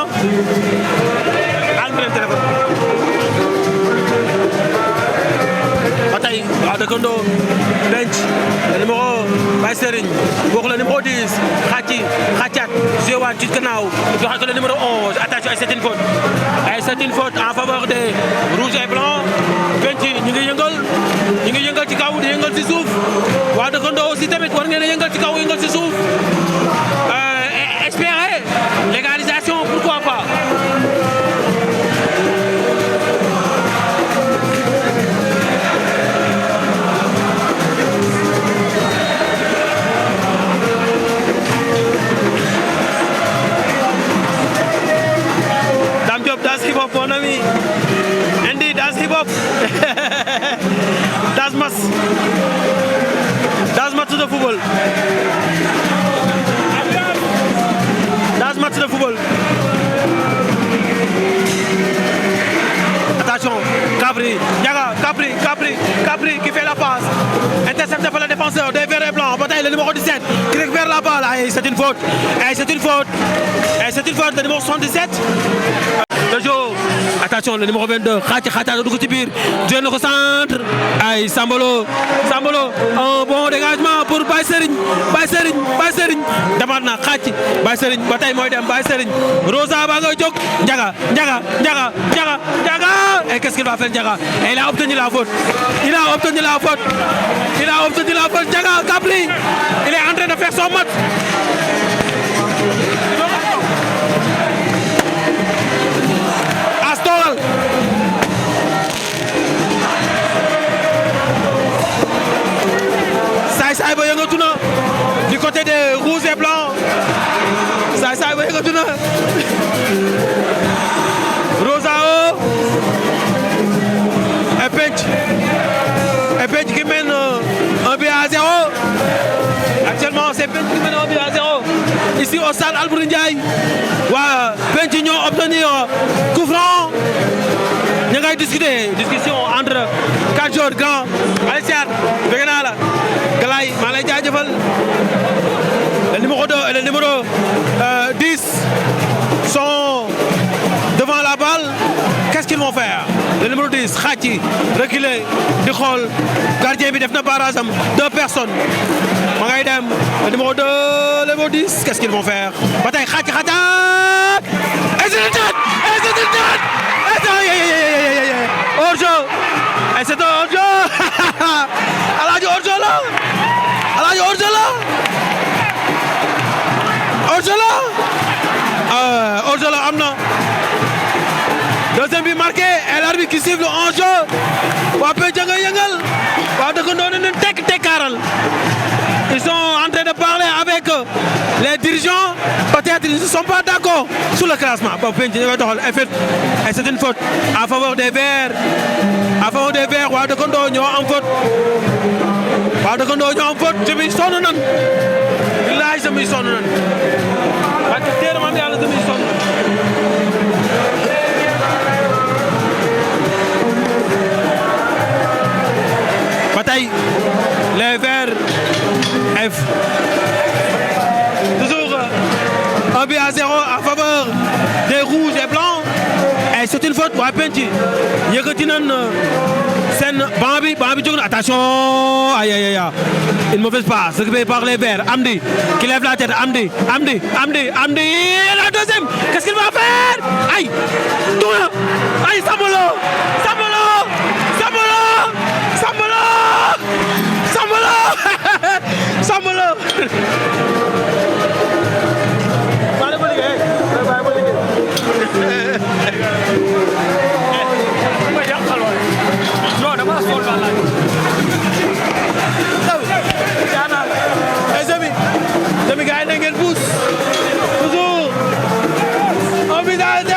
Al beneen téléphone. Bataille waa dëkkandoo Penc le numéro Baye Serigne bokk le numéro 10 xàccaat joué waat ci gannaaw joxe ko le numéro 11 attention ay c'est une faute en faveur des rouges et blancs. Penc ñu ngi yëngal ci kaw di yëngal ci suuf waa dëkkandoo aussi tamit war ngeen a yëngal ci kaw yëngal ci suuf espérer légalisation pourquoi pas. Dance hip hop mon ami Andy dance hip hop dance match de football attention Kapri qui fait la passe intercepté par le défenseur des Verts et Blancs. Bataille le numéro 17 qui récupère la balle. C'est une faute le numéro 77. Toujours attention le numéro 22 xaata dugg ci biir jël na ko centre ay Sambolo un bon dégagement pour Baye Serigne demaat na xàcc Baye Serigne ba tey mooy dem Baye Serigne Rosa ba ngay jóg Ndiaga et qu'est-ce qu'il va faire Ndiaga? Et il a obtenu la faute Ndiaga Kapli il est en train de faire son match. Astol saay ba yëngatu na du côté des rouges et blancs saay ba yëngatu na Rosao et Penc 1 but à 0. Actuellement, c'est Pench qui mène 1 but à 0. Ici au stade Albouri Ndiaye. Pench ñoo obtenir coup franc. Ñu ngay discussion entre 4 joueurs grands. Alessiane, bëgg naa la. Galaye, maa lay jaajëfal. Le numéro 2 et le numéro 10 sont devant la balle. Qu'est-ce qu'ils vont faire? Le numéro 10, Khati, reculé, di xool. Gardien bi def na barrage am 2 personnes. Ma ngay dem. Le numéro 2, le numéro 10, qu'est-ce qu'ils vont faire? Ba tey Khati attaque! Et c'est une tête! Et c'est une tête! Et c'est hors-jeu! Et c'est un hors-jeu! Alaaji hors-jeu là! Alaaji hors-jeu là! Hors-jeu là! Hors-jeu là am na. Deuxième but marqué et l'arbitre qui siffle en jeu. Waa Pench nga yëngal. Waa dëkkandoo nañu tekkaaral. Ils sont en train de parler avec les dirigeants. Peut-être ils ne sont pas d'accord sur le classement. Waa Pench ñu koy doxal et c'est une faute en faveur des Verts. En faveur des Verts waa dëkkandoo ñoo am faute. Waa dëkkandoo ñoo am faute. Jëmi sonn nan. Bilaay jëmi sonn nan. Waa teer man Yàlla jëmi sonn. Bataille, les Verts F. Toujours 1 but à 0 en faveur des rouges et blancs. Et c'est une faute pour Pench. Yëkkati nañ seen banc bi jóg na. Attention, aïe aïe aïe. Une mauvaise passe récupérée par les Verts. Amdi qui lève la tête. Amdi. Et la deuxième. Qu'est-ce qu'il va faire? Aïe. Tourne. Aïe, Sambolo. Les amis, gars yi na ngeen pousse. Toujours 1 but à 0.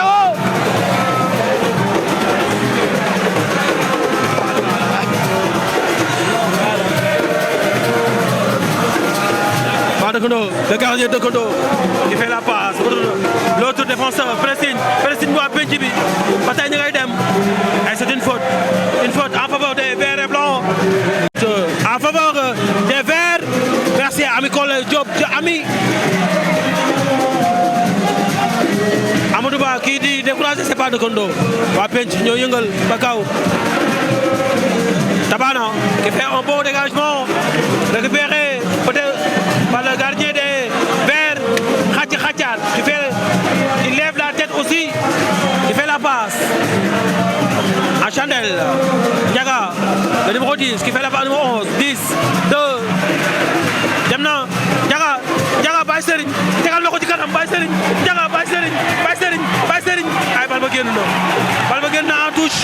Le gardien de Kondo qui fait la passe. L'autre défenseur, Pressing waa Pench bi. Ba tey ñu ngay dem. Et c'est une faute en faveur des Verts et Blancs. En faveur des Verts. Merci Ami Collé Diop, Ami. Amadou Ba qui dit décourager c'est pas de Kondo. Waa Pench ñoo yëngal ba kaw. Tabana qui fait un bon dégagement. Récupéré peut-être par le gardien des Verts, Khatiar, il lève la tête aussi, il fait la passe à Chandel, Ndiaga, le numéro 10, qui fait la passe numéro 11, 10, 2, Demna, Ndiaga, Baye Serigne, tegal na ko ci kanam, Baye Serigne, Ndiaga, Baye Serigne, ay bal ba génn na en touche,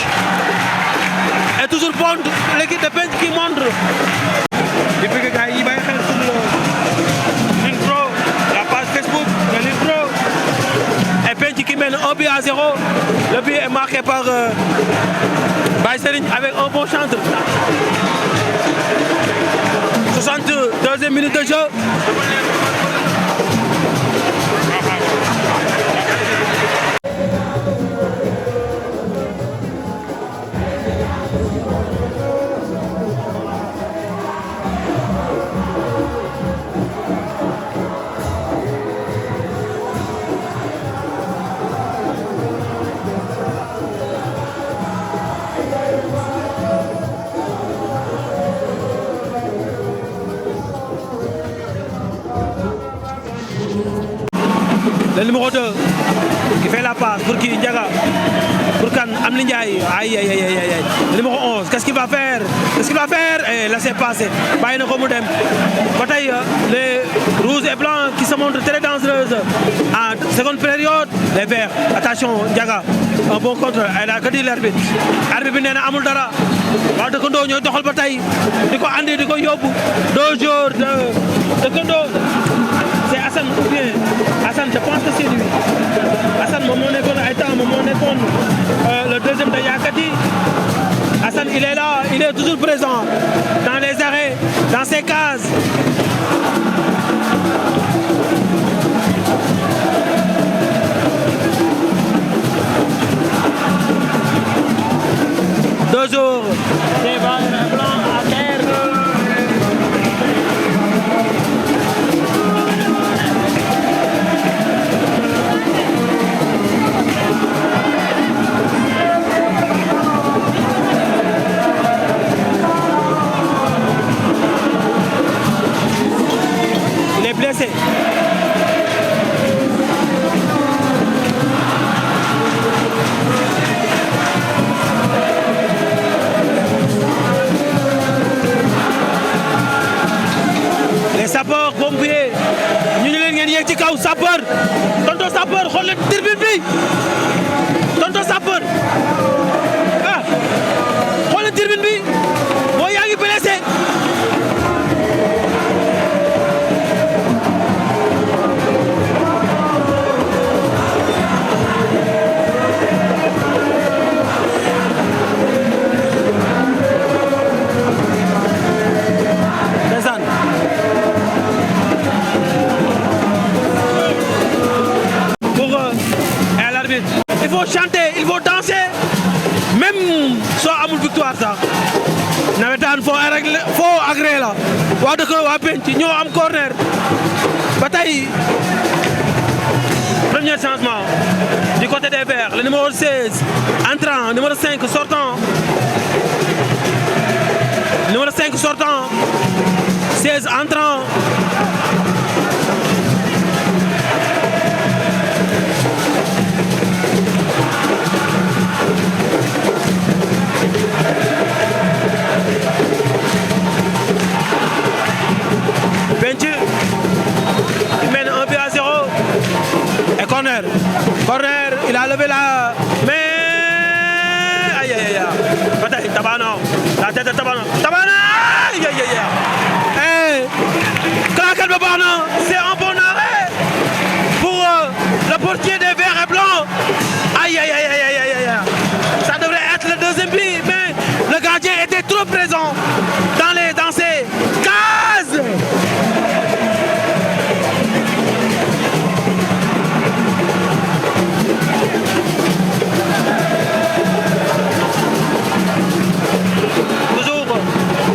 et toujours bon, l'équipe de Pench qui montre, il fait que gars yi bàyyi xel sur l'intro, la page Facebook de l'intro. Et Pench qui mène 1 but à 0. Le but est marqué par Baye Serigne avec un bon centre. 62e minute de jeu. Le numéro 2 qui fait la passe pour qui Ndiaga, pour Kan Amli Ndiaye. Aïe. Le numéro 11, qu'est-ce qu'il va faire? Et laissez passer. Bàyyi na ko mu dem. Ba tey les rouges et blancs qui se montrent très dangereuses en seconde période. Les verts, attention Ndiaga, un bon contrôle. Elle a que dit l'arbitre. Arbitre bi nee na amul dara. Waa dëkkandoo ñooy doxal ba tey di ko andi di ko yóbbu. 2 jours de dëkkandoo. C'est Hassan ou bien Hassan, je pense que c'est lui. Hassan moom moo nekkoon ay temps moom moo nekkoon le deuxième de Yakati. Hassan il est là, il est toujours présent dans les arrêts, dans dans ces cases. Toujours des verts blancs à terre. Il est blessé. Les sapeurs pompiers ñu ngi leen ngeen yéeg ci kaw sapeur tonton sapeur xool leen tribune bi tonton sapeur ah xool leen tribune bi boo yaa ngi blessé. Il faut chanter, il faut danser, même soo amul victoire sax nawetaan foo agréé la waa dëkk waa penc ñoo am corner ba tey premier changement du côté des Verts le numéro 16 entrant numéro 5 sortant numéro 5 sortant 16 entrant. Il mène 1 but à 0 et corner, il a levé la main, aïe aïe aïe, bataille, Tabana, la tête de Tabana, aïe aïe aïe, Klaken Babana, c'est un bon arrêt pour le portier des Verts et Blancs, aïe aïe aïe aïe aïe aïe, ça devrait être le deuxième but, mais le gardien était trop présent dans ces cases.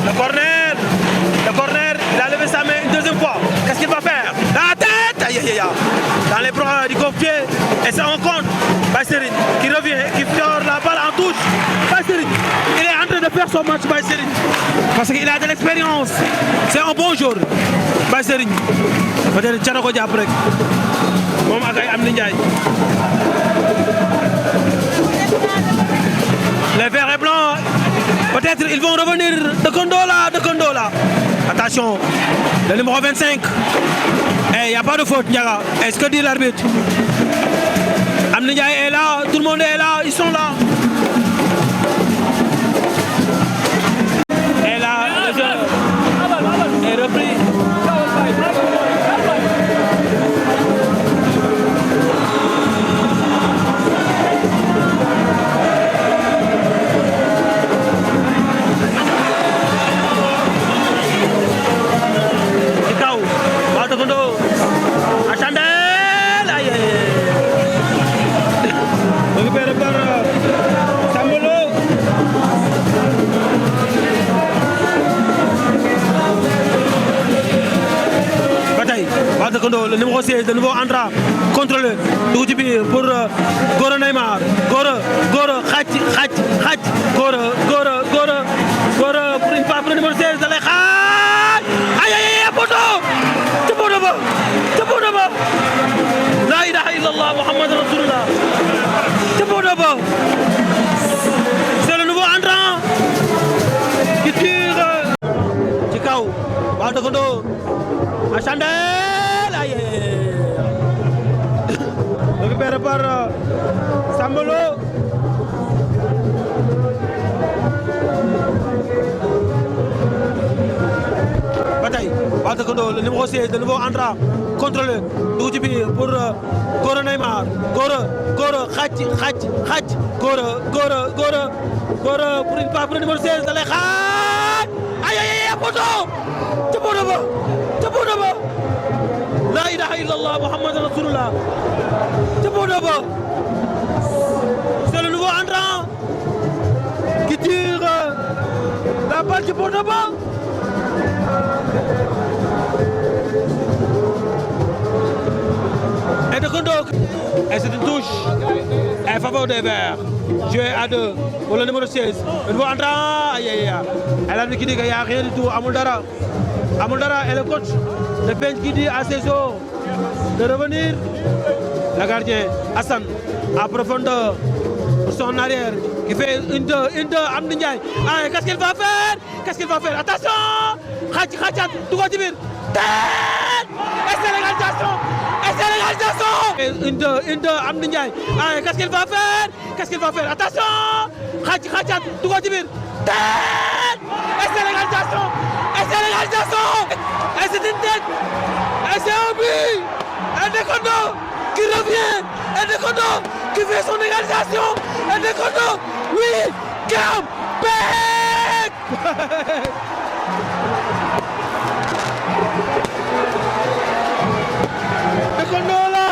Le corner, il a levé sa main une deuxième fois. Qu'est-ce qu'il va faire? La tête, aïe aïe aïe, dans les bras du copier, et ça on compte. Baïserine qui revient, qui fiore la balle en touche. Baïserine, il est en train de faire son match, Baïserine, parce qu'il a de l'expérience. C'est un bon joueur, Baïserine. Peut-être Tchanoko Diap rek. Mom ak ay Amni Ndiaye. Les Verts et Blancs, peut-être ils vont revenir de Kondola. Attention, le numéro 25. Il n'y a pas de faute, Ndiaga. Est-ce que dit l'arbitre? Amni Ndiaye est là, tout le monde est là, ils sont là. Et là, le jeu est repris. Le numéro 16, le nouveau entrant, contrôleur, pour Gora Neymar, Gora, Gora, pour une part pour le numéro 16, aïe aïe aïe, poto, la ilaha illallah, Muhammad Rasulullah, c'est le nouveau entrant qui tire, Chikao, Wadakondo, Achandel. Récupéré par Sambolo. Bataille, Wadakondo, le numéro 6, le nouveau entrant, contrôleur, Doujibi pour Gora Neymar, Gora, Gora, pour une part pour le numéro 16, aïe aïe aïe, La ilaha illallah Muhammad Rasulullah. C'est le nouveau entrant qui tire la balle du Bordeaux. Et de Kondo. Et c'est une touche. En faveur des Verts. Joué à 2 pour le numéro 16. Le nouveau entrant. Aïe aïe aïe. Elle a dit qu'il n'y a rien du tout. Amuldara est le coach. Le bench qui dit à ses joueurs de revenir. Le gardien Hassan à profondeur pour son arrière qui fait une 2 Amdi Ndiaye. Ah, qu'est-ce qu'il va faire? Attention. Khatchat tout va dire. Et c'est l'égalisation. Une 2 Amdi Ndiaye. Ah, qu'est-ce qu'il va faire? Attention. Khatchat tout va dire. Et c'est l'égalisation. Et c'est une tête. Et c'est un but. Et de Kondo qui revient. Et de Kondo qui fait son égalisation. Et de Kondo, oui, come back. De Kondo là.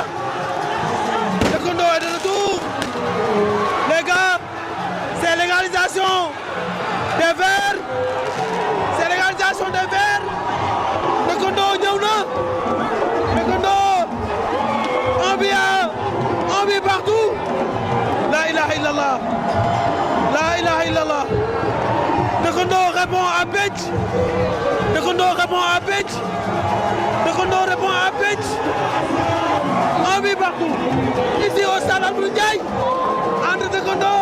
De Kondo est de retour. Les gars, c'est l'égalisation des Verts. C'est l'égalisation des Verts. De Kondo ñëw na. De Kondo un but partout. La ilaha illallah. De Kondo répond à Petch. Un but partout. Ici au stade Abdou Ndiaye. Entre De Kondo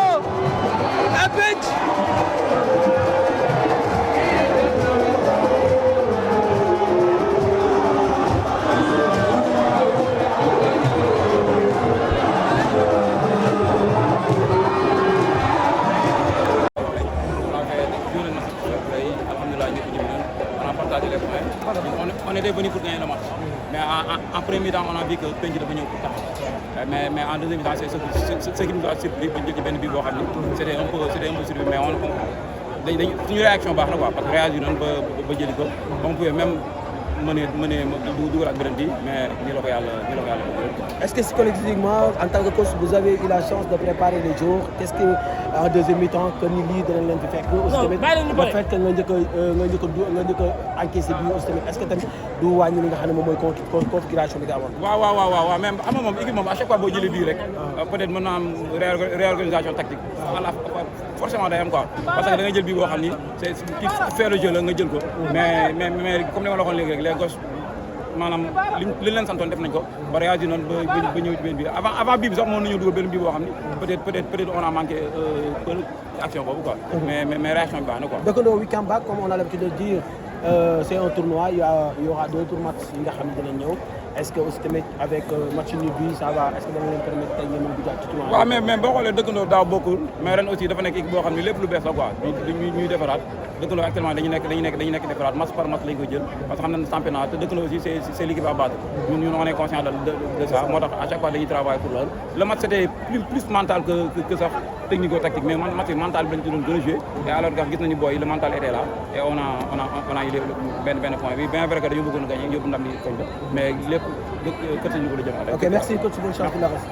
et Petch. On était venu pour gagner le match. Mais en premier temps, on a vu que Pench est venu pour taper. Mais en deuxième temps, c'est ce qui nous a surpris. C'était un peu surpris. Mais une réaction baax na quoi parce que réagir nañ ba jëli ko on pouvait même mener dugal ak beneen bi mais nii la ko yàlla Est-ce que psychologiquement, en tant que coach, vous avez eu la chance de préparer les jours? Qu'est-ce que en deuxième mi-temps que ni lii danañ leen fi fekk aussi tamit le fait que nga njëkk a encaissé bi aussi tamit est-ce que tamit du wàññi li nga xam ne moom mooy configuration bi nga amoon? waaw même xam nga moom équipe moom à chaque fois boo jëlee bii rek peut-être mën naa am réorganisation tactique forcément day am quoi parce que da nga jël bii boo xam ni c'est qui fait le jeu la nga jël ko mais comme li ma la waxoon léegi rek les gosses maanaam li leen santoon def nañ ko ba réagir noonu ba ñëw ci benn bii avant bii bi sax moom nañu dugal benn bii boo xam ni peut-être on a manqué action boobu quoi mais réaction bi baax na quoi. Donc we come back comme on a l'habitude de dire c'est un tournoi il y aura deux tours match yi nga xam ne dinañ ñëw est-ce que aussi tamit avec match nul bi ça va est-ce que dana leen permettre tey ngeen mën a dugg ci tournoi. waaw mais boo xoolee dëkkandoo daaw bokkul mais ren aussi dafa nekk équipe boo xam ne lépp lu bees la quoi ñuy defaraat dëkkandoo actuellement dañuy nekk defaraat match par match lañ koy jël parce que xam nañ championnat te dëkkandoo aussi c'est l'équipe à battre ñun on est conscient de ça moo tax à chaque fois dañuy travailler pour loolu le match c'était plus mental que sax technico-tactique mais match mental bi lañ ci doon gën a jouer et alors que gis nañu boy le mental était là et on a eu benn point bi bien vrai que dañu bëggoon gagner yóbbu ndam li koñ mais lépp kër ñu ko la jëm. Ok merci coach, bonne chance pour la reste.